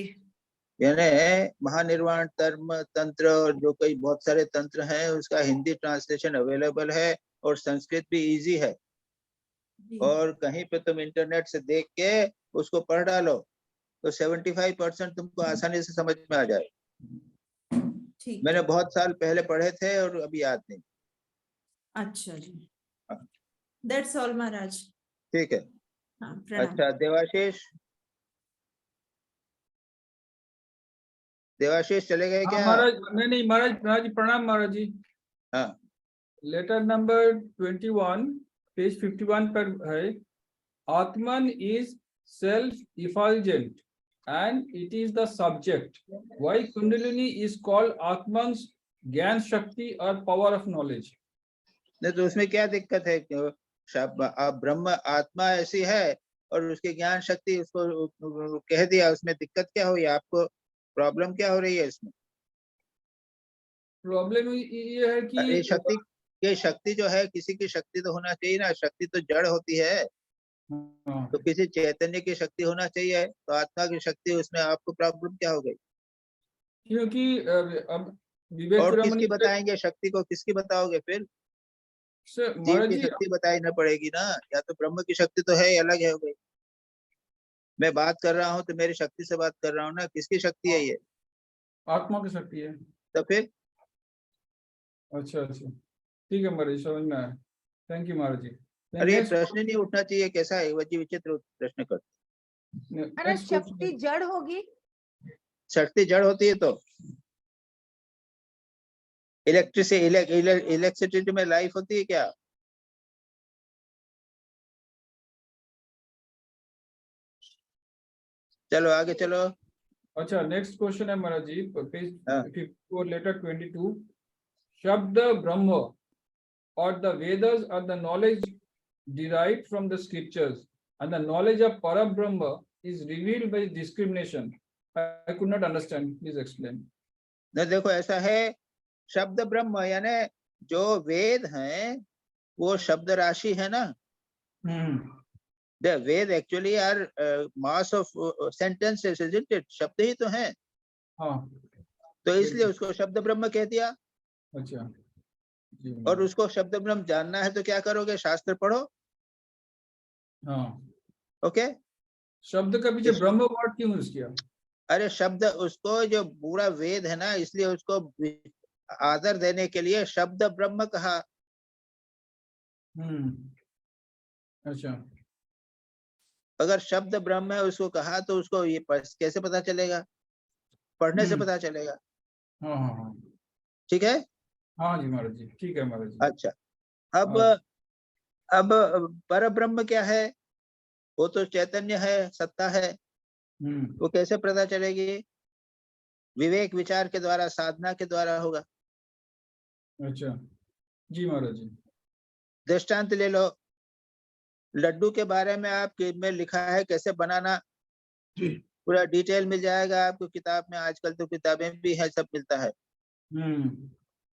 यानी महानिर्वाण तंत्र और जो कई बहुत सारे तंत्र हैं उसका हिंदी ट्रांसलेशन अवेलेबल है और संस्कृत भी इजी है, जी, और कहीं पे तुम इंटरनेट से देख के उसको पढ़ डालो तो 75% तुमको आसानी से समझ में आ जाए। ठीक मैंने है। बहुत साल पहले पढ़े थे और अभी याद नहीं। अच्छा जी, हाँ। दैट्स ऑल महाराज। ठीक है, हाँ, प्रणाम। अच्छा देवाशीष, देवाशीष चले गए हाँ क्या? महाराज, नहीं महाराज, महाराज जी प्रणाम महाराज जी। हाँ लेटर नंबर 21 पेज 51 पर है, आत्मन is self effulgent and it is the subject. Why Kundalini is called Atman's ज्ञान शक्ति और power of knowledge? नहीं तो उसमें क्या दिक्कत है? ब्रह्म आत्मा ऐसी है और उसकी ज्ञान शक्ति उसको कह दिया, उसमें दिक्कत क्या हुई? आपको प्रॉब्लम क्या हो रही है इसमें? प्रॉब्लम ये है कि ये शक्ति जो है, किसी की शक्ति तो होना चाहिए ना, शक्ति तो जड़ होती है, हाँ, तो किसी चैतन्य की शक्ति होना चाहिए, तो आत्मा की शक्ति, उसमें आपको प्रॉब्लम क्या हो गई? क्योंकि अब विवेक और चूड़ामणि किसकी बताएंगे शक्ति को, किसकी बताओगे फिर? से जीव महाराज की जी, शक्ति बताई ना पड़ेगी ना, या तो ब्रह्म की शक्ति तो है, अलग है हो गई। मैं बात कर रहा हूँ तो मेरी शक्ति से बात कर रहा हूँ ना, किसकी शक्ति है ये? आत्मा की शक्ति है। तो फिर अच्छा अच्छा, ठीक है महाराज जी, समझ में आया। थैंक यू महाराज जी। अरे ये प्रश्न नहीं उठना चाहिए, कैसा है वजी विचित्र प्रश्न कर। अरे शक्ति जड़ होगी? शक्ति जड़ होती है तो इलेक्ट्रिसिटी में लाइफ होती है क्या? चलो आगे चलो। अच्छा, नेक्स्ट क्वेश्चन है महाराज जी, पेज हाँ। 54 लेटर 22, शब्द ब्रह्म और the Vedas are the knowledge derived from the scriptures and the knowledge of Parabrahma is revealed by discrimination. I could not understand, please explain. न देखो ऐसा है, शब्द ब्रह्म यानी जो वेद हैं वो शब्द राशि है ना। The Ved actually are mass of sentences, isn't it? शब्द ही तो हैं, हाँ, तो इसलिए उसको शब्द ब्रह्म कह दिया। अच्छा जी, और उसको शब्द ब्रह्म जानना है तो क्या करोगे? शास्त्र पढ़ो। हाँ, ओके, शब्द का पीछे ब्रह्म वर्ड क्यों यूज किया? अरे शब्द, उसको जो पूरा वेद है ना, इसलिए उसको आदर देने के लिए शब्द ब्रह्म कहा। अच्छा, अगर शब्द ब्रह्म है उसको कहा तो उसको ये कैसे पता चलेगा? पढ़ने से पता चलेगा। हाँ हाँ हाँ, ठीक है, हाँ जी महाराज जी, ठीक है महाराज जी। अच्छा, अब पर ब्रह्म क्या है? वो तो चैतन्य है, सत्ता है, वो कैसे पता चलेगी? विवेक विचार के द्वारा, साधना के द्वारा होगा। अच्छा जी महाराज जी। दृष्टांत ले लो, लड्डू के बारे में में लिखा है कैसे बनाना, पूरा डिटेल मिल जाएगा आपको किताब में। आजकल तो किताबें भी है, सब मिलता है।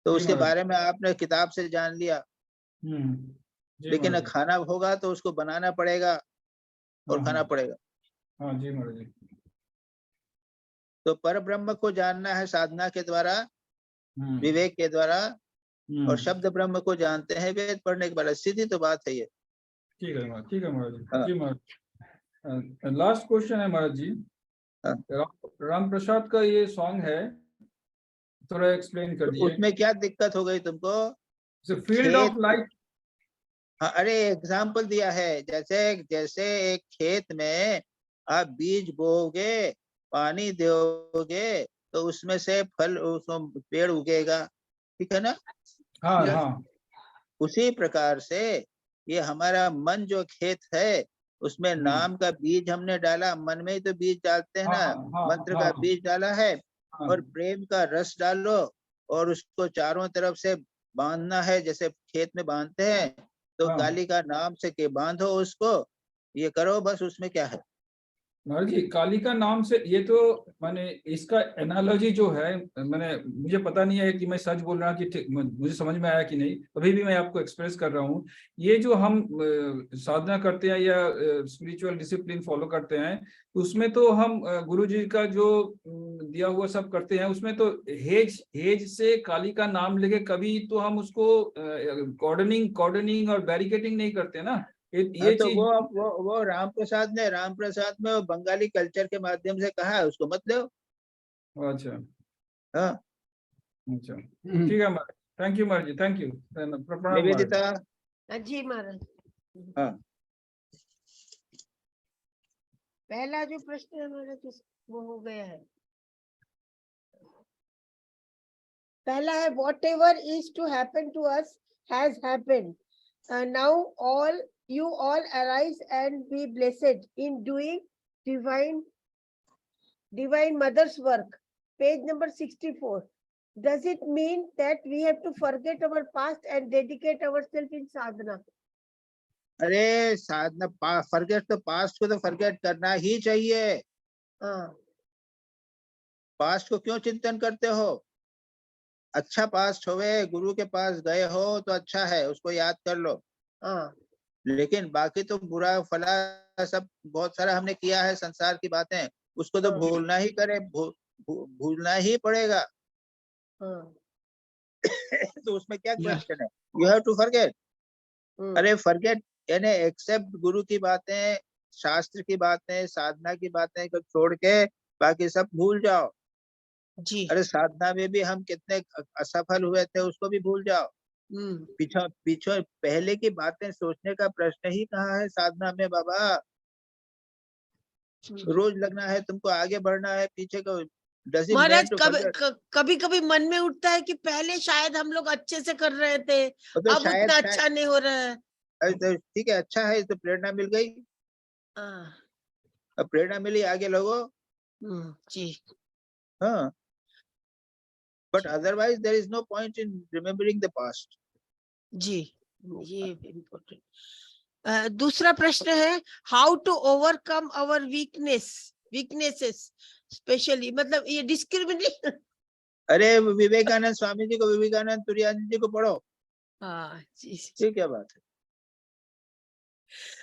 तो उसके बारे में आपने किताब से जान लिया, लेकिन खाना होगा तो उसको बनाना पड़ेगा और खाना पड़ेगा। हाँ जी महाराज जी। तो पर ब्रह्म को जानना है साधना के द्वारा, विवेक के द्वारा, और शब्द ब्रह्म को जानते हैं वेद पढ़ने के बाद। सीधी तो बात है ये। ठीक है महाराज, ठीक है महाराज जी। हाँ। जी महाराज, लास्ट क्वेश्चन है महाराज जी। हाँ। राम प्रसाद का ये सॉन्ग है, थोड़ा एक्सप्लेन कर तो दीजिए। उसमें क्या दिक्कत हो गई तुमको? Field of life. हाँ, अरे एग्जाम्पल दिया है, जैसे एक खेत में आप बीज बोओगे, पानी दोगे, तो उसमें से फल, उसमें पेड़ उगेगा, ठीक है ना? हाँ हाँ, उसी प्रकार से ये हमारा मन जो खेत है, उसमें नाम का बीज हमने डाला, मन में ही तो बीज डालते हैं ना, मंत्र का बीज डाला है, और प्रेम का रस डालो और उसको चारों तरफ से बांधना है, जैसे खेत में बांधते हैं, तो गाली का नाम से के बांधो उसको, ये करो बस। उसमें क्या है? महाराज जी, काली का नाम से ये तो माने इसका एनालॉजी जो है, मैंने मुझे पता नहीं है कि मैं सच बोल रहा कि मुझे समझ में आया कि नहीं, अभी भी मैं आपको एक्सप्रेस कर रहा हूँ। ये जो हम साधना करते हैं या स्पिरिचुअल डिसिप्लिन फॉलो करते हैं, उसमें तो हम गुरु जी का जो दिया हुआ सब करते हैं, उसमें तो हेज से काली का नाम लेके कभी तो हम उसको कॉर्डनिंग और बैरिकेडिंग नहीं करते ना। ये तो चीज वो राम प्रसाद में वो बंगाली कल्चर के माध्यम से कहा है, उसको मत लो। अच्छा हाँ, अच्छा, ठीक है Maharaj, thank you Maharaj ji, thank you, प्रणाम महाराज। निवेदिता। जी महाराज। हाँ, पहला जो प्रश्न है महाराज वो हो गया है। पहला है whatever is to happen to us has happened. Now all you all arise and be blessed in doing divine mother's work. Page number 64. Does it mean that we have to forget our past and dedicate ourselves in sadhana? अरे साधना, forget तो past को तो forget करना ही चाहिए। हाँ past को क्यों चिंतन करते हो? अच्छा पास्ट होवे, गुरु के पास गए हो तो अच्छा है, उसको याद कर लो। हाँ लेकिन बाकी तो बुरा फला सब बहुत सारा हमने किया है, संसार की बातें, उसको तो हाँ। भूलना ही भूलना ही पड़ेगा। हाँ तो उसमें क्या Yes. क्वेश्चन है? You have to forget. Hmm, अरे फॉरगेट यानी एक्सेप्ट गुरु की बातें, शास्त्र की बातें, साधना की बातें को छोड़ के बाकी सब भूल जाओ। जी। अरे साधना में भी हम कितने असफल हुए थे, उसको भी भूल जाओ। पीछे पहले की बातें सोचने का प्रश्न ही कहाँ है साधना में बाबा। रोज लगना है, तुमको आगे बढ़ना है, पीछे को doesn't mean Maharaj to forget। कभी कभी मन में उठता है कि पहले शायद हम लोग अच्छे से कर रहे थे, तो अब उतना अच्छा नहीं हो रहा है। अरे तो ठीक है, अच्छा है, तो प्रेरणा मिल गई। हाँ, अब प्रेरणा मिली, आगे लगो। जी हाँ, but otherwise there is no point in remembering the past। जी, ये इम्पोर्टेंट। दूसरा प्रश्न है how to overcome our weaknesses specially, मतलब ये डिस्क्रिमिनेशन। अरे विवेकानंद स्वामी जी को, विवेकानंद तुरानंद जी को पढ़ो। हाँ जी ये क्या बात है?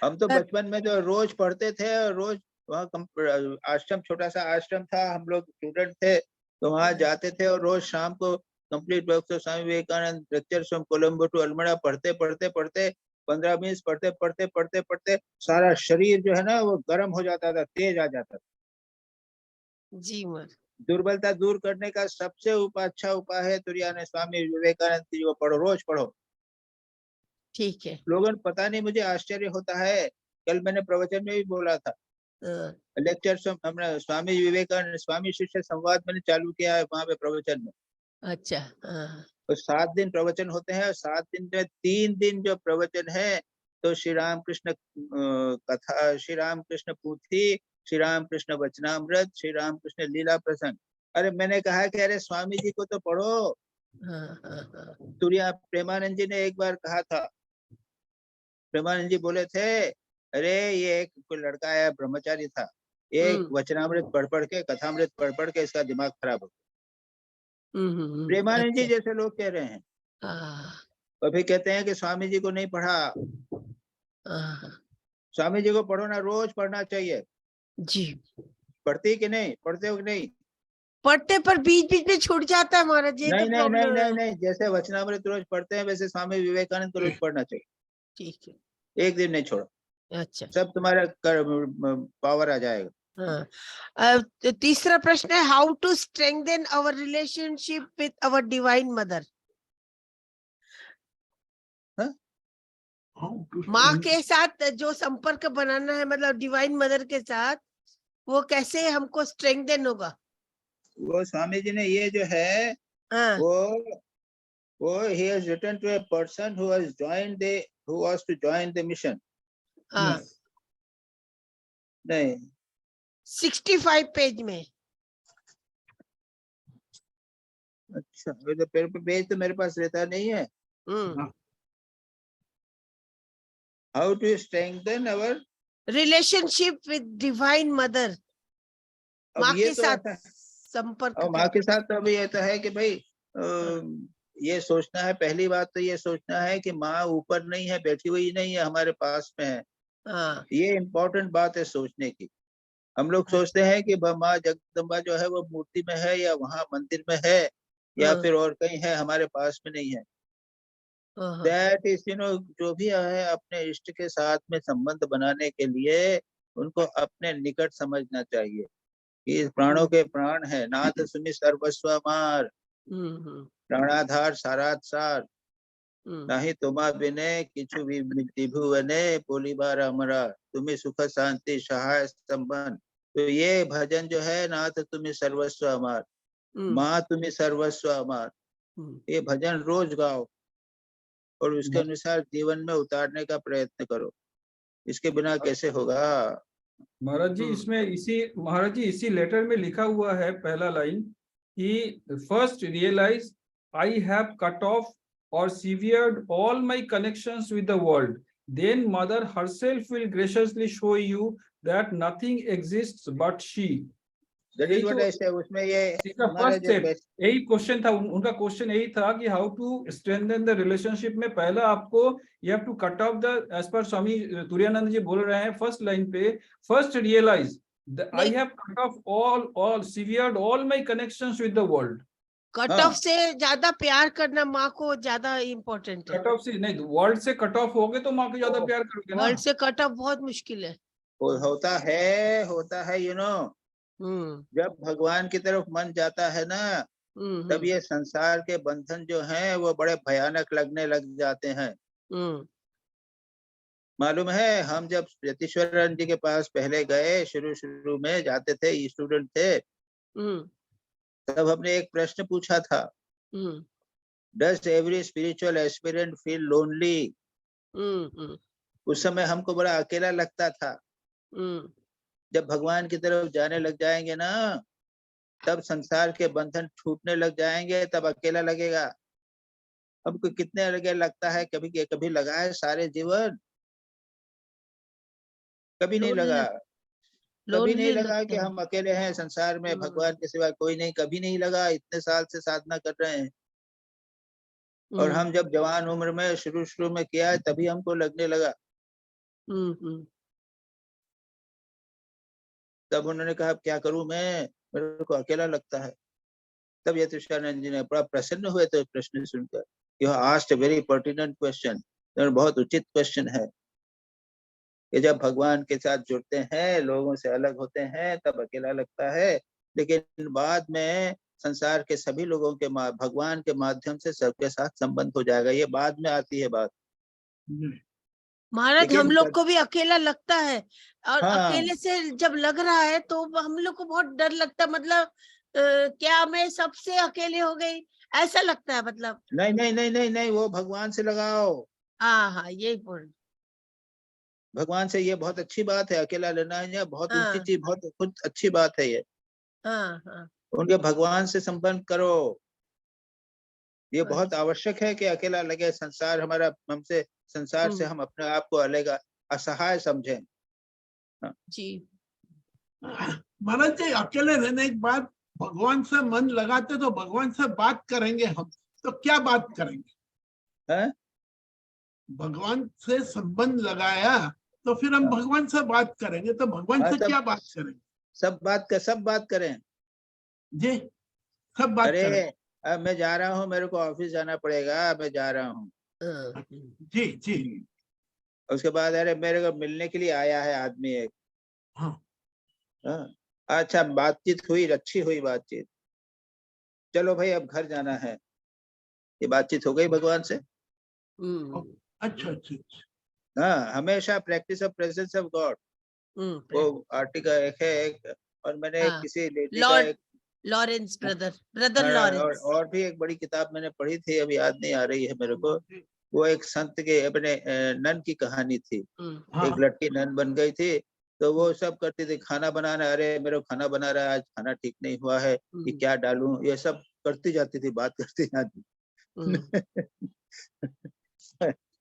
हम तो बचपन में जो रोज पढ़ते थे, रोज वहाँ आश्रम, छोटा सा आश्रम था, हम लोग स्टूडेंट थे, तो वहां जाते थे और रोज शाम को complete works of Swami Vivekananda, lectures from Colombo to Almora पढ़ते 15 मिनट पढ़ते सारा शरीर जो है ना वो गर्म हो जाता था, तेज आ जाता था। जी महाराज। दुर्बलता दूर करने का सबसे अच्छा उपाय है तुरानंद स्वामी विवेकानंद जी को पढ़ो, रोज पढ़ो। ठीक है। लोगों पता नहीं, मुझे आश्चर्य होता है, कल मैंने प्रवचन में भी बोला था, लेक्चर्स हमने स्वामी विवेकानंद स्वामी शिष्य संवाद मैंने चालू किया है वहां पे प्रवचन में। अच्छा हाँ। तो 7 दिन प्रवचन होते हैं, और 7 दिन में 3 दिन जो प्रवचन है तो श्री राम कृष्ण कथा, श्री राम कृष्ण पूथी, श्री राम कृष्ण वचनामृत, श्री राम कृष्ण लीला प्रसंग। अरे मैंने कहा कि अरे स्वामी जी को तो पढ़ो। तुरिया प्रेमानंद जी ने एक बार कहा था, प्रेमानंद जी बोले थे, अरे ये एक कोई लड़का है, ब्रह्मचारी था, एक वचनामृत पढ़ के, कथामृत पढ़ के इसका दिमाग खराब हो गया। प्रेमानंद जी जैसे लोग कह रहे हैं, और फिर कहते हैं कि स्वामी जी को नहीं पढ़ा। स्वामी जी को पढ़ो ना, रोज पढ़ना चाहिए। जी पढ़ती कि नहीं, पढ़ते हो कि नहीं? पढ़ते पर बीच बीच में छूट जाता है महाराज, ये तो नहीं नहीं नहीं प्रॉब्लम नहीं है। नहीं, जैसे वचनामृत रोज पढ़ते हैं वैसे स्वामी विवेकानंद को रोज पढ़ना चाहिए। ठीक है, एक दिन नहीं छोड़ो, अच्छा। सब तुम्हारा पावर आ जाएगा। हाँ। तो तीसरा प्रश्न है how to strengthen our relationship with our divine mother. माँ के साथ जो संपर्क बनाना है, मतलब डिवाइन मदर के साथ, वो कैसे हमको स्ट्रेंथन होगा? वो स्वामी जी ने ये जो है वो he has written to a person who was to join the mission। नहीं, 65 पेज में। अच्छा, तो पेज तो मेरे पास रहता नहीं है। How to strengthen our relationship with divine mother, अब माँ ये के तो साथ ऐसा है, संपर्क और माँ के साथ तो अभी ये तो है कि भाई ये सोचना है, पहली बात तो ये सोचना है कि माँ ऊपर नहीं है, बैठी हुई नहीं है, हमारे पास में है। हाँ, ये इम्पोर्टेंट बात है सोचने की। हम लोग सोचते हैं कि माँ जगदम्बा जो है वो मूर्ति में है या वहां मंदिर में है या हाँ, फिर और कहीं है, हमारे पास में नहीं है। हाँ, दैट इज जो भी है अपने इष्ट के साथ में संबंध बनाने के लिए उनको अपने निकट समझना चाहिए कि इस प्राणों के प्राण है, नाथ सुनि सर्वस्व मार, हम्म, प्राणाधार सारात सार, हम्म, नहीं तुम्हा बिने किछु विभुवने बोली बार अमरा, तुम्हें सुख शांति सहाय संबंध। तो ये भजन जो है, नाथ तुम्हें सर्वस्व अमार, माँ तुम्हें सर्वस्व अमार, ये भजन रोज गाओ और उसके अनुसार जीवन में उतारने का प्रयत्न करो। इसके बिना कैसे होगा? महाराज जी इसमें इसी लेटर में लिखा हुआ है पहला लाइन कि first realise I have cut off और severed all my connections with the world, then mother herself will graciously show you that nothing exists but she. That is what I say, उसमें ये हमारे first जो step यही question था, उनका question यही था कि how to strengthen the relationship में पहला आपको you have to cut off the, as per Swami Turananda ji बोल रहे हैं फर्स्ट लाइन पे, first realise I have cut off all severed all my connections with the world. Cut हाँ। ऑफ से ज्यादा प्यार करना माँ को ज्यादा इम्पोर्टेंट है। कट ऑफ से नहीं, वर्ल्ड से कट ऑफ हो गए तो माँ को ज्यादा प्यार करोगे ना। वर्ल्ड से कट ऑफ बहुत मुश्किल है। होता है हम्म, जब भगवान की तरफ मन जाता है ना, तब ये संसार के बंधन जो हैं वो बड़े भयानक लगने लग जाते हैं। हम्म, मालूम है, हम जब यतीश्वरन जी के पास पहले गए, शुरू शुरू में जाते थे, स्टूडेंट थे, हम्म, तब हमने एक प्रश्न पूछा था, hmm, does every spiritual aspirant feel lonely? Hmm, उस समय हमको बड़ा अकेला लगता था। हम्म, जब भगवान की तरफ जाने लग जाएंगे ना, तब संसार के बंधन टूटने लग जाएंगे, तब अकेला लगेगा। हमको कितने लगे लगता है, कभी कभी लगा है सारे जीवन? कभी नहीं लगा। कभी नहीं लोनली लगा लगता कि है। हम अकेले हैं संसार में, भगवान के सिवा कोई नहीं, कभी नहीं लगा। इतने साल से साधना कर रहे हैं, और हम जब जवान उम्र में शुरू शुरू में किया है, तभी हमको लगने लगा। हम्म, तब उन्होंने कहा अब क्या करूं मैं, मेरे को अकेला लगता है। तब यतीश्वरानंद जी ने बड़ा प्रसन्न हुए थे प्रश्न सुनकर। You asked a very pertinent question, बहुत उचित क्वेश्चन है। कि जब भगवान के साथ जुड़ते हैं, लोगों से अलग होते हैं, तब अकेला लगता है, लेकिन बाद में संसार के सभी लोगों के भगवान के माध्यम से सबके साथ संबंध हो जाएगा। ये बाद में आती है बात। महाराज हम लेकिन लोग को भी अकेला लगता है, और हाँ, अकेले से जब लग रहा है तो हम लोग को बहुत डर लगता है, मतलब क्या मैं सबसे अकेले हो गई ऐसा लगता है, मतलब। नहीं नहीं नहीं नहीं नहीं, वो भगवान से लगाओ। हाँ, हाँ, यही बोल। भगवान से, ये बहुत अच्छी बात है। अकेला लेना है, ये बहुत ऊंची हाँ, चीज, बहुत खुद अच्छी बात है ये। हाँ, हाँ, उनके भगवान से संबंध करो। ये बहुत अच्छा, आवश्यक है कि अकेला लगे। संसार हमारा, हमसे, संसार से हम अपने आप को अलग, असहाय समझें। हाँ। जी। महाराज जी, अकेले रहने के बाद भगवान से मन लगाते तो भगवान से बात करेंगे हम, तो क्या बात करेंगे? है? भगवान से संबंध लगाया तो फिर हम भगवान से बात करेंगे, तो भगवान हाँ, से क्या बात करेंगे? सब बात करें। जी, सब बात अरे, करेंगे। अब मैं जा रहा हूँ, मेरे को ऑफिस जाना पड़ेगा, मैं जा रहा हूँ। जी जी। उसके बाद अरे मेरे को मिलने के लिए आया है आदमी एक। हाँ, हाँ, अच्छा, बातचीत हुई, अच्छी हुई बातचीत, चलो भाई अब घर जाना है। ये बातचीत हो गई भगवान से। अच्छा अच्छा अच्छा। हाँ, हमेशा practice of presence of God, वो आर्टिकल एक है एक, और मैंने हाँ, किसी लेडी का लॉर्ड एक, लॉरेंस, ब्रदर लॉरेंस। और भी एक बड़ी किताब मैंने पढ़ी थी, अभी याद नहीं आ रही है मेरे को। वो एक संत के अपने नन की कहानी थी। एक लड़की नन बन गई थी, तो वो सब करती थी, खाना बनाना, अरे मेरे को खाना बना रहा है, आज खाना ठीक नहीं हुआ है, ये क्या डालूं, ये सब करती जाती थी, बात करती जाती।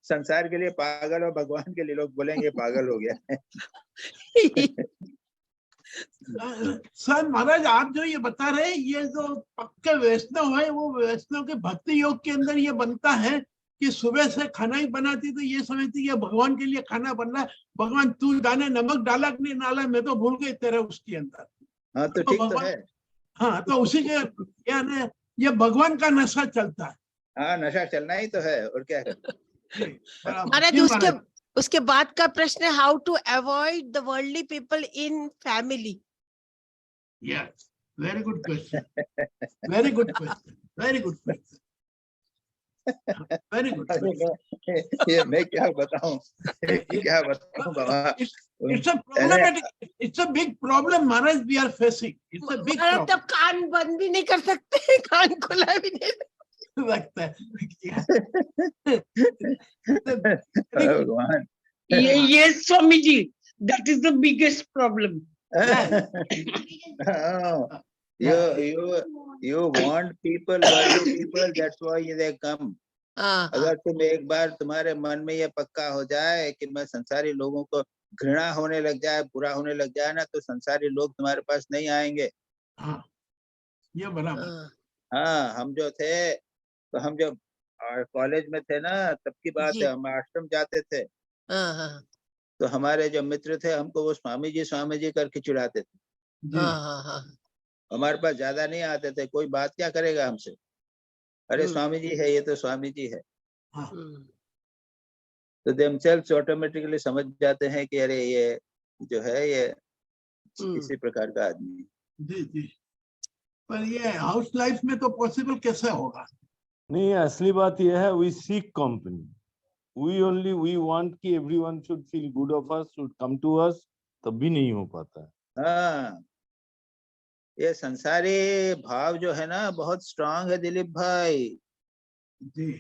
संसार के लिए पागल और भगवान के लिए लोग बोलेंगे पागल हो गया। सर महाराज, आप जो ये बता रहे हैं, ये जो पक्के वैष्णव है, वो वैष्णव के भक्ति योग के अंदर ये बनता है कि सुबह से खाना ही बनाती तो ये समझती है भगवान के लिए खाना बन रहा है, भगवान तू जाने नमक डाला कि नहीं डाला, मैं तो भूल गई तेरे उसके अंदर। हाँ तो ठीक तो है। हाँ, तो उसी के क्या ना, ये भगवान का नशा चलता है। हाँ नशा चलना ही तो है, और क्या है। महाराज, जी, उसके उसके बाद का प्रश्न है, how to avoid the worldly people in family. Yes, very good question. Very good question. Very good question. Very good question. ये मैं क्या बताऊं, क्या बताऊं बाबा। It's a problematic. It's a big problem, Maharaj. We are facing. It's a big Maharaj, problem. तब कान बंद भी नहीं कर सकते, कान खुला भी नहीं। लगता है। भगवान। Yes, Swamiji, that is the biggest problem. You want people, worldly people, that's why they come. अगर तुम एक बार तुम्हारे मन में ये पक्का हो जाए कि मैं संसारी लोगों को घृणा होने लग जाए, बुरा होने लग जाए ना, तो संसारी लोग तुम्हारे पास नहीं आएंगे। हाँ, ये बराबर। हाँ, हम जो थे, तो हम जब कॉलेज में थे ना, तब की बात है, हम आश्रम जाते थे। तो हमारे जो मित्र थे, हमको वो स्वामी जी करके चिढ़ाते थे। हमारे पास ज्यादा नहीं आते थे, कोई बात क्या करेगा हमसे, अरे स्वामी जी है, ये तो स्वामी जी है। तो themselves ऑटोमेटिकली समझ जाते हैं कि अरे ये जो है ये किसी प्रकार का आदमी है। जी जी, पर ये हाउस लाइफ में तो पॉसिबल कैसे होगा? नहीं, असली बात यह है, we seek company. We want कि everyone should feel good of us, should come to us, तब भी नहीं हो पाता है। हाँ, ये संसारी भाव जो है ना, बहुत स्ट्रांग है दिलीप भाई। जी,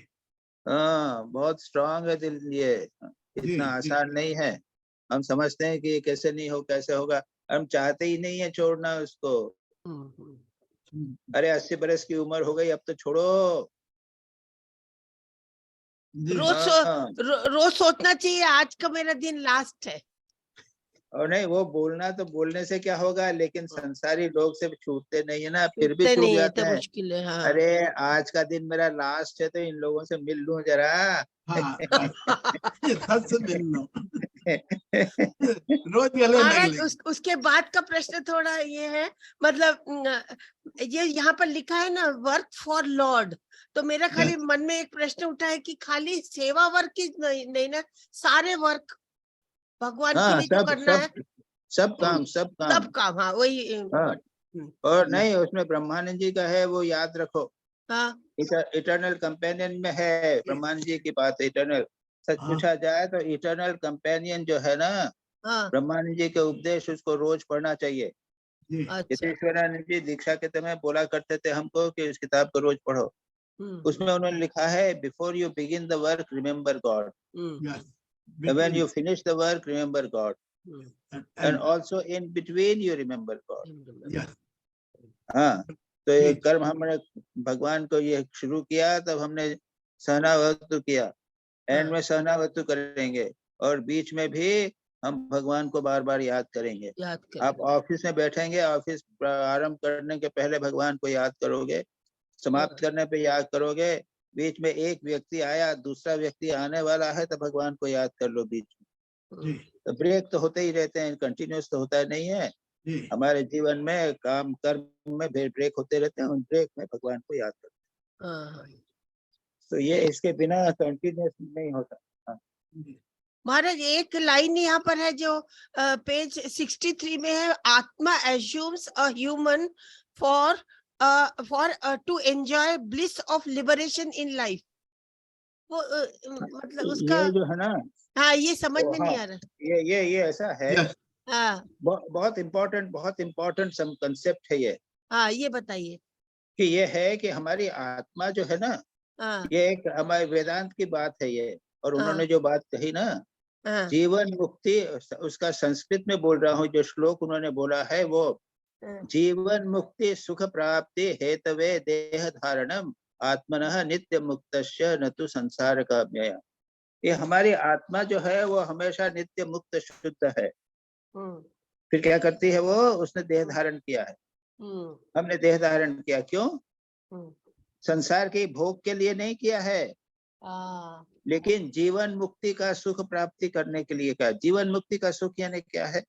हाँ, बहुत स्ट्रांग है दिल, ये इतना आसान नहीं है। हम समझते हैं कि कैसे नहीं हो, कैसे होगा, हम चाहते ही नहीं है छोड़ना उसको। अरे 80 बरस की उम्र हो गई, अब तो छोड़ो। रोज सोचना चाहिए आज का मेरा दिन लास्ट है। और नहीं, वो बोलना तो बोलने से क्या होगा, लेकिन संसारी लोग से छूटते नहीं है ना, फिर भी छूट जाते हैं। मुश्किल है। हाँ। अरे आज का दिन मेरा लास्ट है, तो इन लोगों से मिल लूं जरा। हाँ, से मिल लो। रोज गले उसके बाद का प्रश्न थोड़ा ये है, मतलब ये यहाँ पर लिखा है ना, वर्क फॉर लॉर्ड, तो मेरा खाली मन में एक प्रश्न उठा है कि खाली सेवा वर्क की नहीं ना, सारे वर्क भगवान के लिए जो करना है, सब काम। हाँ, वही। और नहीं, उसमें ब्रह्मानंद जी का है, वो याद रखो। हाँ, इटर्नल कंपेनियन में है ब्रह्मानंद जी की बात। इटर्नल सच पूछा जाए तो इटर्नल कंपेनियन जो है ना, ब्रह्मानंद जी के उपदेश, उसको रोज पढ़ना चाहिए। यतीश्वरानंद जी दीक्षा के समय बोला करते थे हमको कि इस किताब को रोज पढ़ो। उसमें उन्होंने लिखा है, before you begin the work remember God, when you finish the work remember God, and also in between you remember God. हाँ, तो ये कर्म हमने भगवान को ये शुरू किया, तब हमने सहनावतु किया, एंड में सहनावतु करेंगे, और बीच में भी हम भगवान को बार बार याद करेंगे। आप ऑफिस में बैठेंगे, ऑफिस प्रारंभ करने के पहले भगवान को याद करोगे, समाप्त करने पे याद करोगे, बीच में एक व्यक्ति आया, दूसरा व्यक्ति आने वाला है, तो भगवान को याद कर लो बीच में। तो ब्रेक तो होते ही रहते हैं, कंटिन्यूस तो होता नहीं है। हमारे जीवन में काम कर्म में ब्रेक होते रहते हैं, उन ब्रेक में भगवान को याद करते हैं। तो ये इसके बिना कंटिन्यूस नहीं होता। महाराज, एक लाइन यहाँ पर है जो पेज 63 में है, आत्मा assumes a human for to enjoy bliss of liberation in life। वो मतलब उसका ये जो है ना, हाँ, ये समझ में नहीं आ रहा। ये ऐसा है। हाँ, बहुत इम्पोर्टेंट सम कंसेप्ट है ये। हाँ, ये बताइए कि ये है कि हमारी आत्मा जो है ना, ये एक हमारे वेदांत की बात है ये। और उन्होंने जो बात कही ना, जीवन मुक्ति, उसका संस्कृत में बोल रहा हूँ, जो श्लोक उन्होंने बोला है वो, जीवन मुक्ति सुख प्राप्ति हेतवे देह धारणम आत्मनः नित्य मुक्तस्य न तु संसार का व्यय। ये हमारी आत्मा जो है वो हमेशा नित्य मुक्त शुद्ध है। हम्म, फिर क्या करती है वो? उसने देह धारण किया है, हम्म, हमने देह धारण किया, क्यों? हम्म, संसार के भोग के लिए नहीं किया है, हाँ, लेकिन जीवन मुक्ति का सुख प्राप्ति करने के लिए। क्या जीवन मुक्ति का सुख यानी क्या है?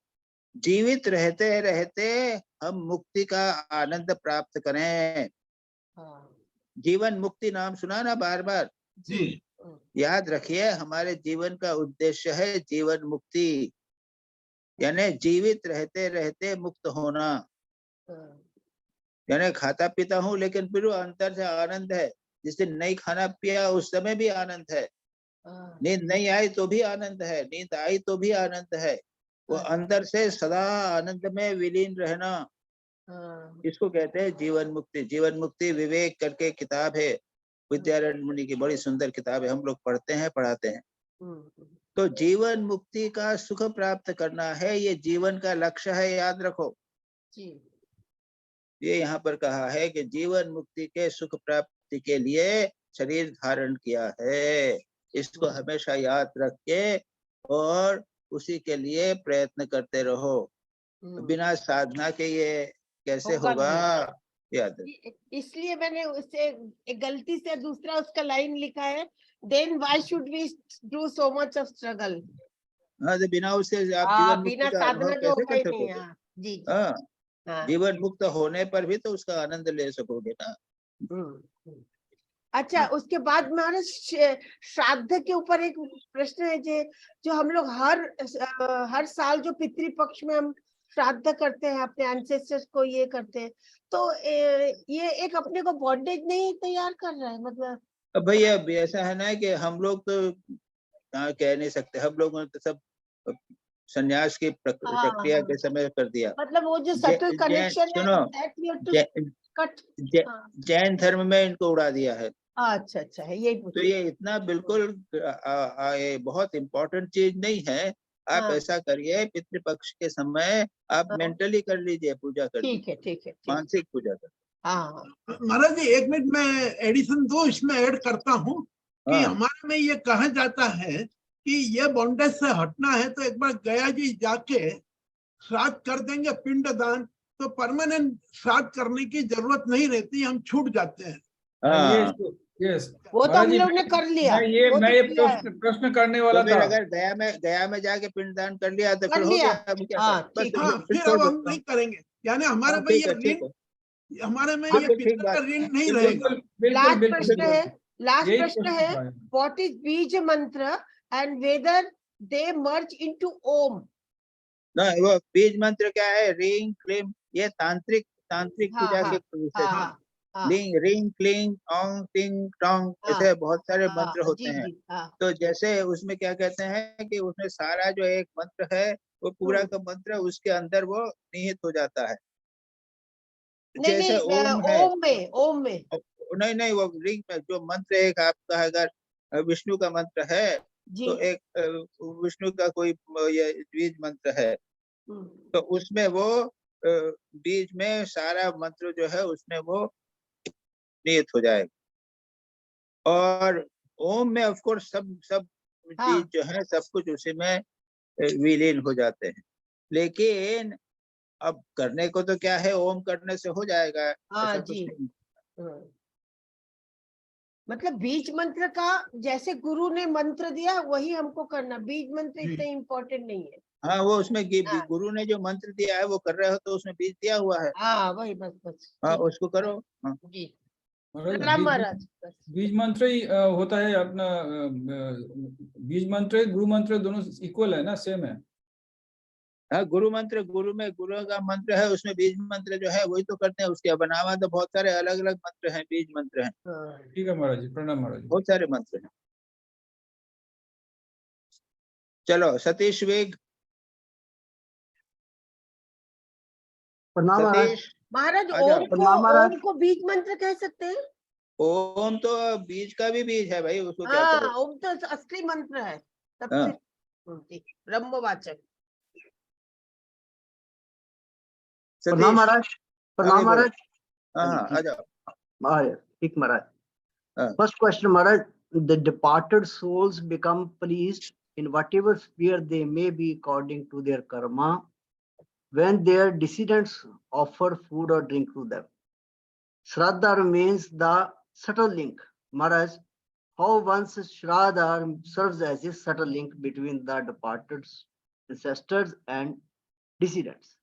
जीवित रहते रहते हम मुक्ति का आनंद प्राप्त करें। हाँ, जीवन मुक्ति नाम सुना ना बार बार? जी याद रखिए, हमारे जीवन का उद्देश्य है जीवन मुक्ति, यानी जीवित रहते रहते मुक्त होना। हाँ, यानी खाता पीता हूँ लेकिन फिर वो अंतर से आनंद है। जिस दिन नहीं खाना पिया उस समय भी आनंद है, हाँ, नींद नहीं आई तो भी आनंद है, नींद आई तो भी आनंद है। वो हाँ, अंदर से सदा आनंद में विलीन रहना, हाँ, इसको कहते हैं जीवन मुक्ति। जीवन मुक्ति विवेक करके किताब है, विद्यारण्य मुनि की बड़ी सुंदर किताब है, हम लोग पढ़ते हैं पढ़ाते हैं। हम्म, तो जीवन मुक्ति का सुख प्राप्त करना है, ये जीवन का लक्ष्य है, याद रखो। जी, ये यहाँ पर कहा है कि जीवन मुक्ति के सुख प्राप्ति के लिए शरीर धारण किया है। इसको हमेशा याद रख के और उसी के लिए प्रयत्न करते रहो। बिना साधना के ये कैसे होगा? याद रखो। इसलिए मैंने उससे एक गलती से दूसरा उसका लाइन लिखा है, then why should we do so much of struggle. हाँ, तो बिना उससे आप जीवन मुक्ति बिना का साधना अनुभव के कैसे होगा कर ही नहीं। सकोगे? हाँ, जी, जी, हाँ, हाँ, जीवन मुक्त होने पर भी तो उसका आनंद ले सकोगे ना। हम्म। अच्छा, उसके बाद हमारे श्राद्ध के ऊपर एक प्रश्न है जो हम लोग हर साल जो पितृपक्ष में हम श्राद्ध करते हैं, अपने एंसेस्टर्स को ये करते हैं, तो ये एक अपने को बॉन्डेज नहीं तैयार कर रहा है? मतलब अब भैया ऐसा है ना कि हम लोग तो कह नहीं सकते, हम लोगों ने तो सब संन्यास की प्रक्रिया के समय कर दिया। मतलब वो जो सटल कनेक्शन है, सुनो, that we have to cut। Jain धर्म में इनको उड़ा दिया है। अच्छा, अच्छा है, यही तो ये इतना बिल्कुल ये बहुत इम्पोर्टेंट चीज नहीं है। आप ऐसा करिए, पितृपक्ष के समय आप मेंटली कर लीजिए, पूजा कर लीजिए, ठीक है, ठीक है, मानसिक पूजा कर। हाँ, महाराज जी एक मिनट में एडिशन दो इसमें ऐड करता हूँ कि हमारे में ये कहा जाता है कि ये बॉन्डेज से हटना है तो एक बार गया जी जाके श्राद्ध कर देंगे, पिंड दान, तो परमानेंट श्राद्ध करने की जरूरत नहीं रहती, हम छूट जाते हैं। यस, वो तो हम लोग ने कर लिया। मैं ये प्रश्न करने वाला तो फिर था। अगर गया में जाके पिंडदान कर लिया तो फिर हो गया। अब क्या बस फिर अब हम नहीं करेंगे, यानी हमारे में ये ऋण, हमारे में ये पितर का ऋण नहीं रहेगा। लास्ट प्रश्न है what is beej mantra and whether they merge into Om? ना, वो बीज मंत्र क्या है? रिंग क्लीम, ये तांत्रिक पूजा के विषय है। लिंग, रिंग, क्लिंग, ओंग, टिंग, टोंग, ऐसे बहुत सारे मंत्र होते हैं। तो जैसे उसमें क्या कहते हैं कि उसमें सारा जो एक मंत्र है वो पूरा का मंत्र उसके अंदर वो निहित हो जाता है। जैसे ओम है, ओम में नहीं, वो रिंग में जो मंत्र एक आपका अगर विष्णु का मंत्र है तो एक विष्णु का कोई ये बीज मंत्र है, तो उसमें वो बीज में सारा मंत्र जो है उसमें वो नियत हो जाएगा। और ओम में ऑफ कोर्स सब चीज जो है सब कुछ उसी में विलीन हो जाते हैं। लेकिन अब करने को तो क्या है, ओम करने से हो जाएगा, ऐसा कुछ नहीं। मतलब बीज मंत्र का जैसे गुरु ने मंत्र दिया वही हमको करना, बीज मंत्र इतना इम्पोर्टेंट नहीं है। हाँ, वो उसमें गुरु ने जो मंत्र दिया है वो कर रहे हो तो उसमें बीज दिया हुआ है। वही बस। हाँ, उसको करो। हाँ जी, महाराज, बीज मंत्र ही होता है अपना, बीज मंत्र गुरु मंत्र दोनों इक्वल है ना, सेम है। हाँ, गुरु मंत्र, गुरु का मंत्र है, उसमें बीज मंत्र जो है वही तो करते हैं। उसके बनावा तो बहुत सारे अलग अलग मंत्र हैं, बीज मंत्र हैं। ठीक है महाराज जी, प्रणाम महाराज जी। बहुत सारे मंत्र हैं। चलो सतीश वेग। महाराज, ओम को बीज मंत्र कह सकते हैं? ओम तो बीज का भी बीज है भाई, उसको क्या करो। ओम तो असली मंत्र है सबसे ब्रह्मवाचक। प्रणाम महाराज। प्रणाम महाराज। हाँ, आ जाओ। ठीक Maharaj. First question Maharaj, the departed souls become pleased in whatever sphere they may be according to their karma when their descendants offer food or drink to them. Shraddha remains the subtle link. Maharaj, how one's Shraddha serves as a subtle link between the departed ancestors and descendants.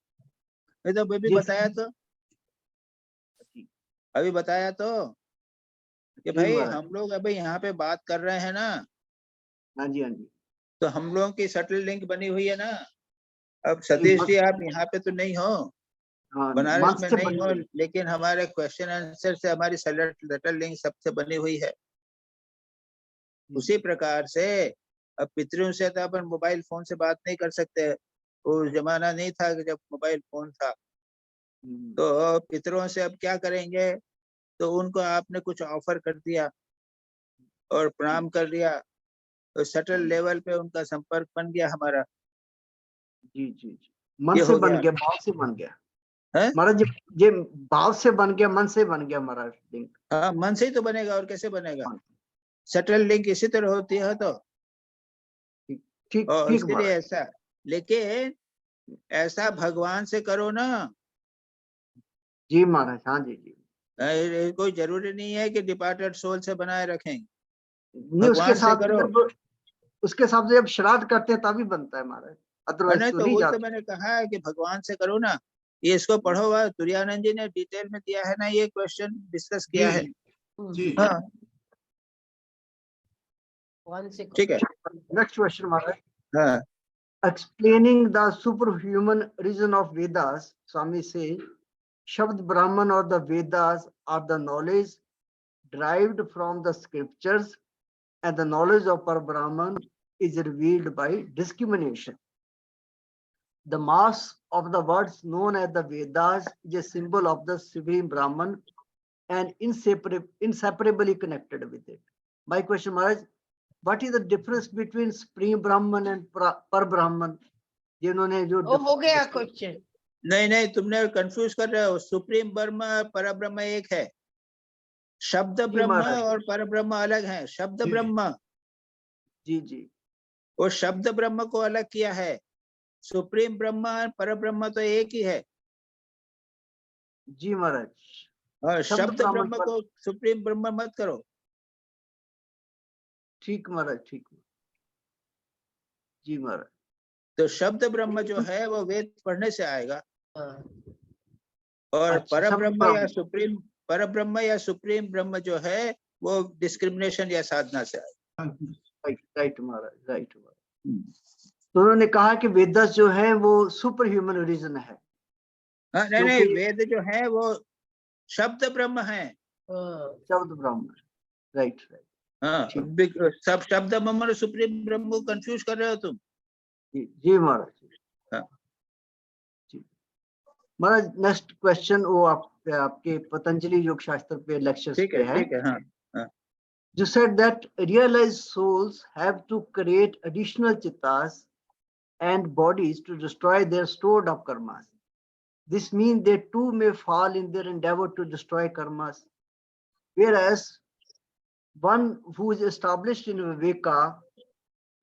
ये तो अभी Yes. बताया तो, अभी बताया तो कि जी भाई महाराज। हम लोग अभी यहाँ पे बात कर रहे हैं ना, हाँ जी, हाँ जी। तो हम लोगों की सटल लिंक बनी हुई है ना। अब जी, सतीश जी मत- आप यहाँ पे तो नहीं हो, हाँ, बनारस मन में से नहीं बनी हो, हुई। लेकिन हमारे क्वेश्चन आंसर से हमारी सटल लिंक सबसे बनी हुई है। उसी प्रकार से अब पितरों से तो अपन मोबाइल फोन से बात नहीं कर सकते, वो जमाना नहीं था कि जब मोबाइल फोन था। तो पितरों से अब क्या करेंगे, तो उनको आपने कुछ ऑफर कर दिया और प्रणाम कर दिया, तो सटल लेवल पे उनका संपर्क बन गया हमारा। जी जी जी, मन ये से हो बन गया गया, भाव से बन गया है। महाराज। ये भाव से बन गया, मन से बन गया महाराज लिंक। हाँ, मन से ही तो बनेगा, और कैसे बनेगा? सटल लिंक इसी तरह होती है। तो ठीक और ठीक इसलिए महाराज। ऐसा, लेकिन ऐसा भगवान से करो ना। जी महाराज, हाँ जी जी। कोई जरूरी नहीं है कि डिपार्टेड सोल से बनाए रखें, नहीं, उसके भगवान से साथ करो। उसके साथ जब श्राद्ध करते हैं तभी बनता है महाराज, अदरवाइज नहीं तो तो नहीं वो तो जाता। मैंने कहा है कि भगवान से करो ना। ये इसको पढ़ो हुआ, तुरानंद जी ने डिटेल में दिया है ना, ये क्वेश्चन डिस्कस किया है। जी। हाँ ठीक है। नेक्स्ट क्वेश्चन महाराज। हाँ Explaining the superhuman reason of Vedas, Swami says, Shabd Brahman or the Vedas are the knowledge derived from the scriptures, and the knowledge of Par Brahman is revealed by discrimination. The mass of the words known as the Vedas is a symbol of the Supreme Brahman and inseparably connected with it. My question, Maharaj, what is the difference between Supreme Brahman and Par Brahman? जिन्होंने जो हो गया question. नहीं नहीं, तुमने confuse कर रहे हो। सुप्रीम ब्रह्म पर ब्रह्म एक है, शब्द जी ब्रह्म महाराज। और पर ब्रह्म अलग है। शब्द ब्रह्म, जी जी। वो शब्द ब्रह्म को अलग किया है। सुप्रीम ब्रह्म पर ब्रह्म तो एक ही है। जी महाराज। और शब्द शब्द ब्रह्म ब्रह्म को सुप्रीम ब्रह्म मत करो। ठीक महाराज, ठीक। जी महाराज। तो शब्द ब्रह्म जो है वो वेद पढ़ने से आएगा, और अच्छा, पर शब्द ब्रह्म या ब्रह्म। सुप्रीम, पर ब्रह्म या सुप्रीम ब्रह्म जो है वो डिस्क्रिमिनेशन या साधना से आएगा। राइट राइट महाराज, राइट महाराज। तो उन्होंने कहा कि वेदास जो है वो सुपर ह्यूमन रीजन है। हाँ, नहीं नहीं, वेद जो है वो शब्द ब्रह्म है। शब्द ब्रह्म, राइट राइट। हाँ, सब शब्द ब्रह्म और सुप्रीम ब्रह्म को कंफ्यूज कर रहे हो तुम। जी महाराज। हाँ। जी महाराज, नेक्स्ट क्वेश्चन वो आपके पतंजलि योग शास्त्र पे लेक्चर्स पे है। ठीक है। हाँ हाँ। You said that realized souls have to create additional chittas and bodies to destroy their stored up karmas. This means they too may fall in their endeavor to destroy karmas. Whereas one who is established in Viveka,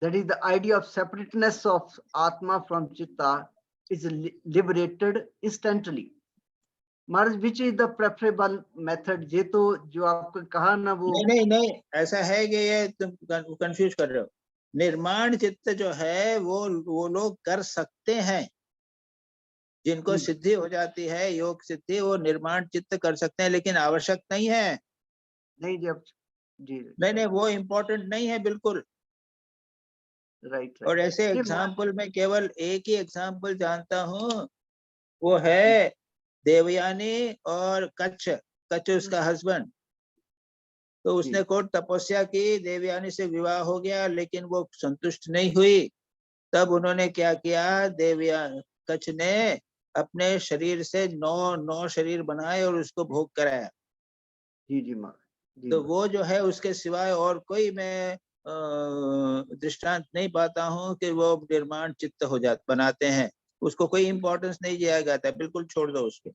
that is the idea of separateness of Atma from Chitta, is liberated instantly. Maharaj, which is the preferable method? ये तो जो आपको कहा ना वो नहीं, ऐसा है कि ये तुम कंफ्यूज कर रहे हो। निर्माण चित्त जो है वो लोग कर सकते हैं, जिनको सिद्धि हो जाती है, योग सिद्धि, वो निर्माण चित्त कर सकते हैं, लेकिन आवश्यक नहीं है। नहीं जी नहीं, वो इम्पोर्टेंट नहीं है बिल्कुल। राइट। और ऐसे एग्जाम्पल में केवल एक ही एग्जाम्पल जानता हूँ, वो है देवयानी और कच्छ उसका हस्बैंड। तो उसने कोट तपस्या की, देवयानी से विवाह हो गया, लेकिन वो संतुष्ट नहीं हुई। तब उन्होंने क्या किया, कच्छ ने अपने शरीर से 9 शरीर बनाए और उसको भोग कराया। जी माँ। तो वो जो है उसके सिवाय और कोई मैं दृष्टांत नहीं पाता हूँ कि वो निर्माण चित्त बनाते हैं। उसको कोई इम्पोर्टेंस नहीं दिया जाता है, बिल्कुल छोड़ दो उसको।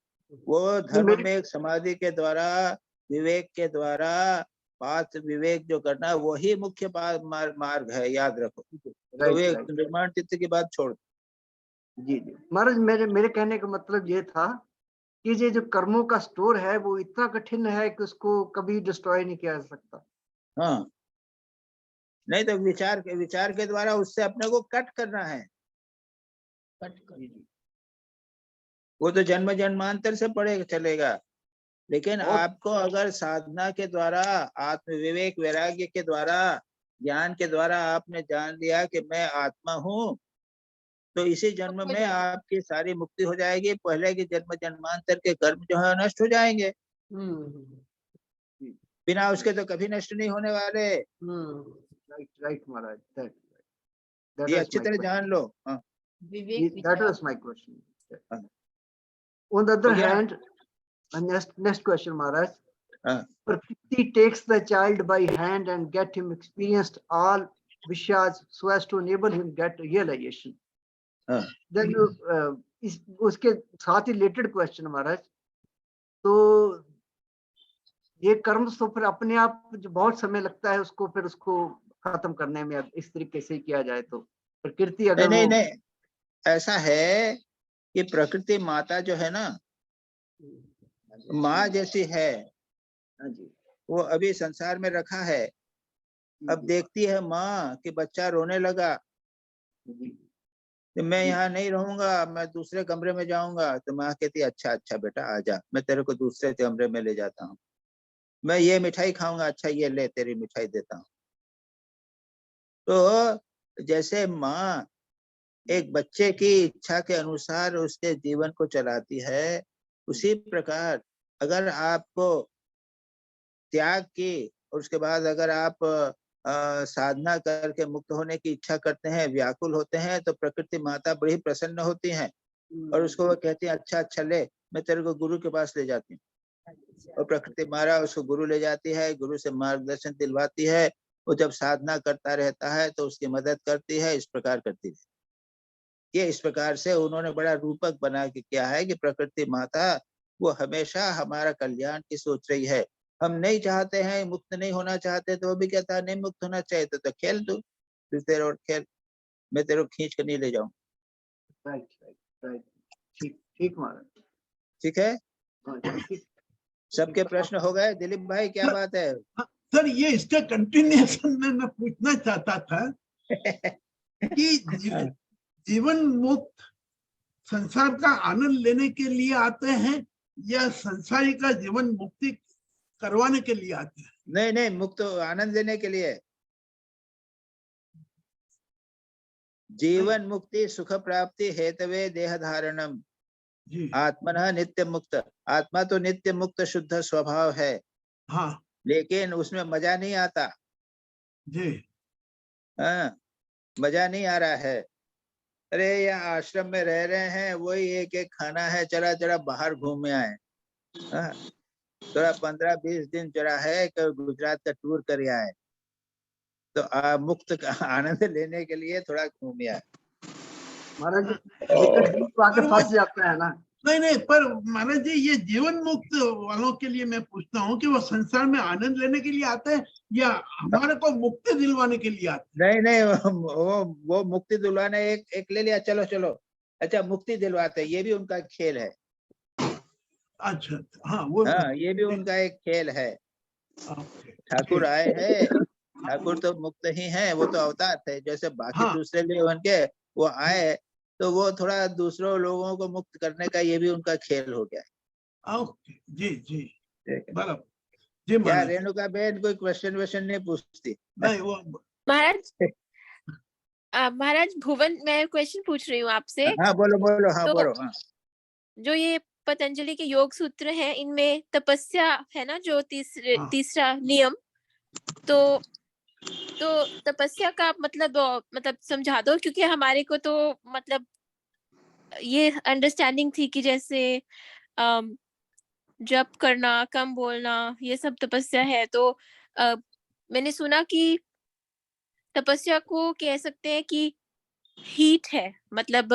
वो धर्म में समाधि के द्वारा, विवेक के द्वारा पाथ विवेक जो करना वही मुख्य मार्ग है, याद रखो। तो राइट वे राइट निर्माण चित्त की बात छोड़ दो। जी जी महाराज, मेरे कहने का मतलब ये था कि ये जो कर्मों का स्टोर है वो इतना कठिन है कि उसको कभी डिस्ट्रॉय नहीं किया जा सकता। हाँ, नहीं तो विचार के द्वारा उससे अपने को कट करना है। वो तो जन्म जन्मांतर से पड़ेगा चलेगा, लेकिन और आपको अगर साधना के द्वारा, आत्म विवेक वैराग्य के द्वारा, ज्ञान के द्वारा आपने जान लिया कि मैं आत्मा हूँ, तो इसी जन्म में आपकी सारी मुक्ति हो जाएगी। पहले के जन्म जन्मांतर के कर्म जो है नष्ट हो जाएंगे। बिना उसके तो कभी नष्ट नहीं होने वाले। राइट राइट महाराज, ये अच्छी तरह जान लो। हाँ, that was my question. हाँ, On the other हो गया? hand, next question Maharaj. हाँ, Prakriti takes the child by hand and get him experienced all vishas so as to enable him get realization. हाँ, Then you उसके साथ ही related question महाराज, तो ये कर्म तो फिर अपने आप जो बहुत समय लगता है उसको फिर उसको खत्म करने में, इस तरीके से किया जाए तो प्रकृति अगर नहीं वो नहीं, ऐसा है कि प्रकृति माता जो है ना, माँ जैसी है। हाँ जी, वो अभी संसार में रखा है, अब देखती है माँ कि बच्चा रोने लगा, तो मैं यहाँ नहीं रहूंगा, मैं दूसरे कमरे में जाऊंगा। तो माँ कहती है अच्छा अच्छा बेटा आजा, मैं तेरे को दूसरे कमरे में ले जाता हूँ। मैं ये मिठाई खाऊंगा, अच्छा ये ले तेरी मिठाई देता हूँ। तो जैसे माँ एक बच्चे की इच्छा के अनुसार उसके जीवन को चलाती है, उसी प्रकार अगर आपको त्याग की और उसके बाद अगर आप साधना करके मुक्त होने की इच्छा करते हैं, व्याकुल होते हैं, तो प्रकृति माता बड़ी प्रसन्न होती हैं और उसको वो कहती है अच्छा अच्छा ले, मैं तेरे को गुरु के पास ले जाती हूँ। और प्रकृति माता उसको गुरु ले जाती है, गुरु से मार्गदर्शन दिलवाती है। वो जब साधना करता रहता है तो उसकी मदद करती है, इस प्रकार करती है। ये इस प्रकार से उन्होंने बड़ा रूपक बना के किया है कि प्रकृति माता वो हमेशा हमारा कल्याण की सोच रही है। हम नहीं चाहते हैं, मुक्त नहीं होना चाहते, तो वो भी कहता है नहीं मुक्त होना चाहिए तो खेल तू, तेरे और खेल, मैं तेरे को खींच कर नहीं ले जाऊं। राइट राइट राइट, ठीक ठीक महाराज, ठीक है, हाँ, ठीक। सबके प्रश्न हो गए? दिलीप भाई क्या बात है? सर ये इसका कंटिन्यूएशन में मैं पूछना चाहता था कि जीवन मुक्त संसार का आनंद लेने के लिए आते हैं या संसारी का जीवन मुक्ति करवाने के लिए आते हैं? नहीं नहीं, मुक्त आनंद लेने के लिए। जीवन मुक्ति सुख प्राप्ति हेतवे देह धारणम जी आत्मनः नित्य मुक्त। आत्मा तो नित्य मुक्त शुद्ध स्वभाव है, हाँ लेकिन उसमें मजा नहीं आता। जी, हाँ, मजा नहीं आ रहा है। अरे यहाँ आश्रम में रह रहे हैं, वही एक एक खाना है, चला चला बाहर घूमे आए। हाँ, थोड़ा 15-20 दिन जरा है कि गुजरात का टूर कर आए, तो मुक्त का आनंद लेने के लिए थोड़ा घूम आए। महाराज लेकिन डीप आके फंस जाता है ना। नहीं नहीं, पर महाराज जी ये जीवन मुक्त वालों के लिए मैं पूछता हूँ कि वो संसार में आनंद लेने के लिए आते हैं या हमारे को मुक्ति दिलवाने के लिए आते नहीं नहीं, वो मुक्ति दिलवाने एक ले लिया, चलो चलो, अच्छा मुक्ति दिलवाते, ये भी उनका खेल है। हैं? अच्छा हाँ, वो हाँ, ये भी उनका एक खेल है। ओके, ठाकुर आए हैं, ठाकुर तो मुक्त ही हैं, वो तो अवतार थे, जैसे बाकी हाँ। दूसरे लोग उनके वो आए, तो वो थोड़ा दूसरों लोगों को मुक्त करने का ये भी उनका खेल हो गया। ओके जी जी, ठीक है। बराबर जी क्या महाराज। रेणुका बहन कोई क्वेश्चन वेश्चन नहीं पूछती? नहीं वो महाराज महाराज भुवन, मैं क्वेश्चन पूछ रही हूँ आपसे। हाँ बोलो बोलो, हाँ तो बोलो। हाँ, जो ये पतंजलि के योग सूत्र हैं, इनमें तपस्या है ना, जो हाँ। तीसरा नियम, तो तपस्या का मतलब समझा दो, क्योंकि हमारे को तो मतलब ये अंडरस्टैंडिंग थी कि जैसे जप करना, कम बोलना, ये सब तपस्या है। तो मैंने सुना कि तपस्या को कह सकते हैं कि हीट है, मतलब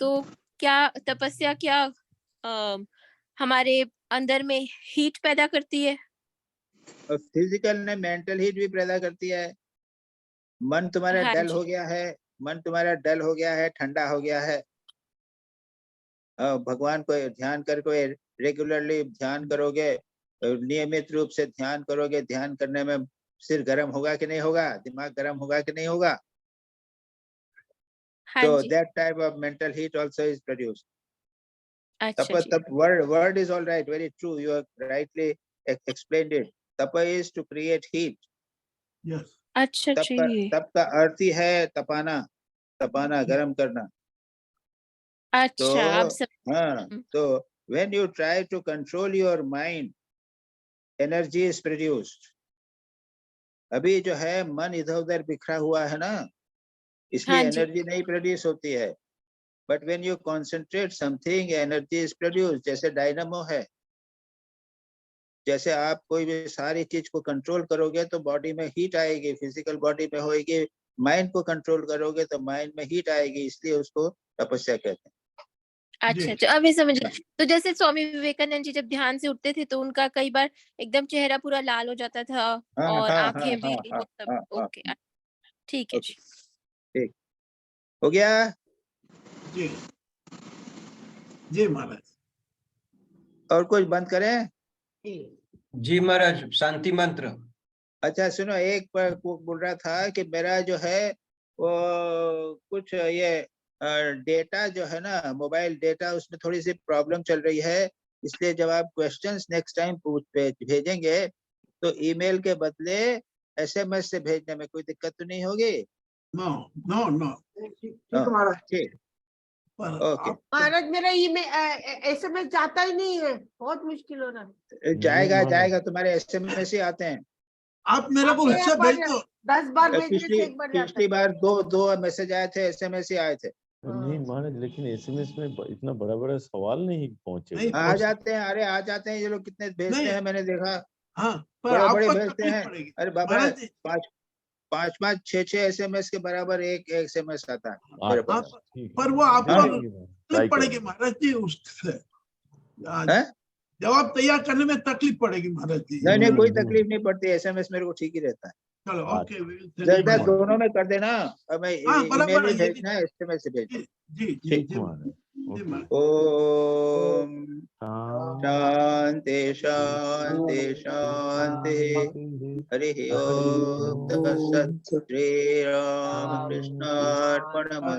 तो क्या तपस्या क्या हमारे अंदर में हीट पैदा करती है? और फिजिकल ने मेंटल हीट भी पैदा करती है। मन तुम्हारा हाँ डल जी। हो गया है, मन तुम्हारा डल हो गया है, ठंडा हो गया है। भगवान को ध्यान करके रेगुलरली ध्यान करोगे, नियमित रूप से ध्यान करोगे, ध्यान करने में सिर गर्म होगा कि नहीं होगा, दिमाग गर्म होगा कि नहीं होगा। हाँ So ji. that type of mental heat also is produced. अच्छा Tapa, ji. word is all right, very true. You have rightly explained it. Tapa is to create heat. Yes. अच्छा जी। तप का अर्थ ही है तपाना, तपाना, गर्म करना। अच्छा, अब सब हाँ, तो when you try to control your mind, energy is produced. अभी जो है मन इधर उधर बिखरा हुआ है ना, इसलिए हाँ जी। एनर्जी नहीं प्रोड्यूस होती है। But when you concentrate something, energy is produce. जैसे डायनामो है, जैसे आप कोई भी सारी चीज को कंट्रोल करोगे तो बॉडी में हीट आएगी, फिजिकल बॉडी में होएगी। माइंड को कंट्रोल करोगे तो माइंड में हीट आएगी, इसलिए उसको तपस्या कहते हैं। अच्छा अच्छा, अब ये समझ। तो जैसे स्वामी विवेकानंद जी जब ध्यान से उठते थे तो उनका कई बार एकदम चेहरा पूरा लाल हो जाता था और आंखें भी वो सब। ओके, ठीक है जी। ठीक हो गया जी जी महाराज। और कुछ बंद करें? जी महाराज, शांति मंत्र। अच्छा सुनो, एक पर बोल रहा था कि मेरा जो है वो कुछ ये डेटा जो है ना, मोबाइल डेटा, उसमें थोड़ी सी प्रॉब्लम चल रही है। इसलिए जब आप क्वेश्चंस नेक्स्ट टाइम भेजेंगे तो ईमेल के बदले एसएमएस से भेजने में कोई दिक्कत तो नहीं होगी? नो नो नो, ठीक महाराज। ठीक, ओके। महाराज मेरा एसएमएस जाता ही नहीं है, बहुत मुश्किल हो रहा है। जाएगा जाएगा, तुम्हारे एसएमएस ही आते हैं। आप मेरे को उससे भेज दो। 10 बार भेजने से एक बार जाता पिछली बार दो मैसेज आए थे, एसएमएस ही आए थे। नहीं महाराज, लेकिन एसएमएस में इतना बड़ा बड़ा सवाल नहीं पहुंचे। आ जाते हैं, अरे आ जाते हैं ये लोग, कितने भेजते हैं मैंने देखा। हाँ, पर बड़े आपको भेजते तकलीफ हैं। पड़ेगी। अरे बाबा, 5 6 एसएमएस के बराबर एक एसएमएस आता है मेरे पास। पर वो आपको तकलीफ पड़ेगी महाराज जी उससे। जवाब तैयार करने में तकलीफ पड़ेगी महाराज जी। नहीं कोई तकलीफ नहीं पड़ती, एसएमएस मेरे को ठीक ही रहता है। चलो ओके, जल्दा दोनों में कर देना। अब मैं ईमेल ही भेजना है, एसएमएस से भेजना। जी जी जी। ओम शांति शांति शांति। हरि ओम तत्सत्। श्री राम कृष्णार्पणमस्तु।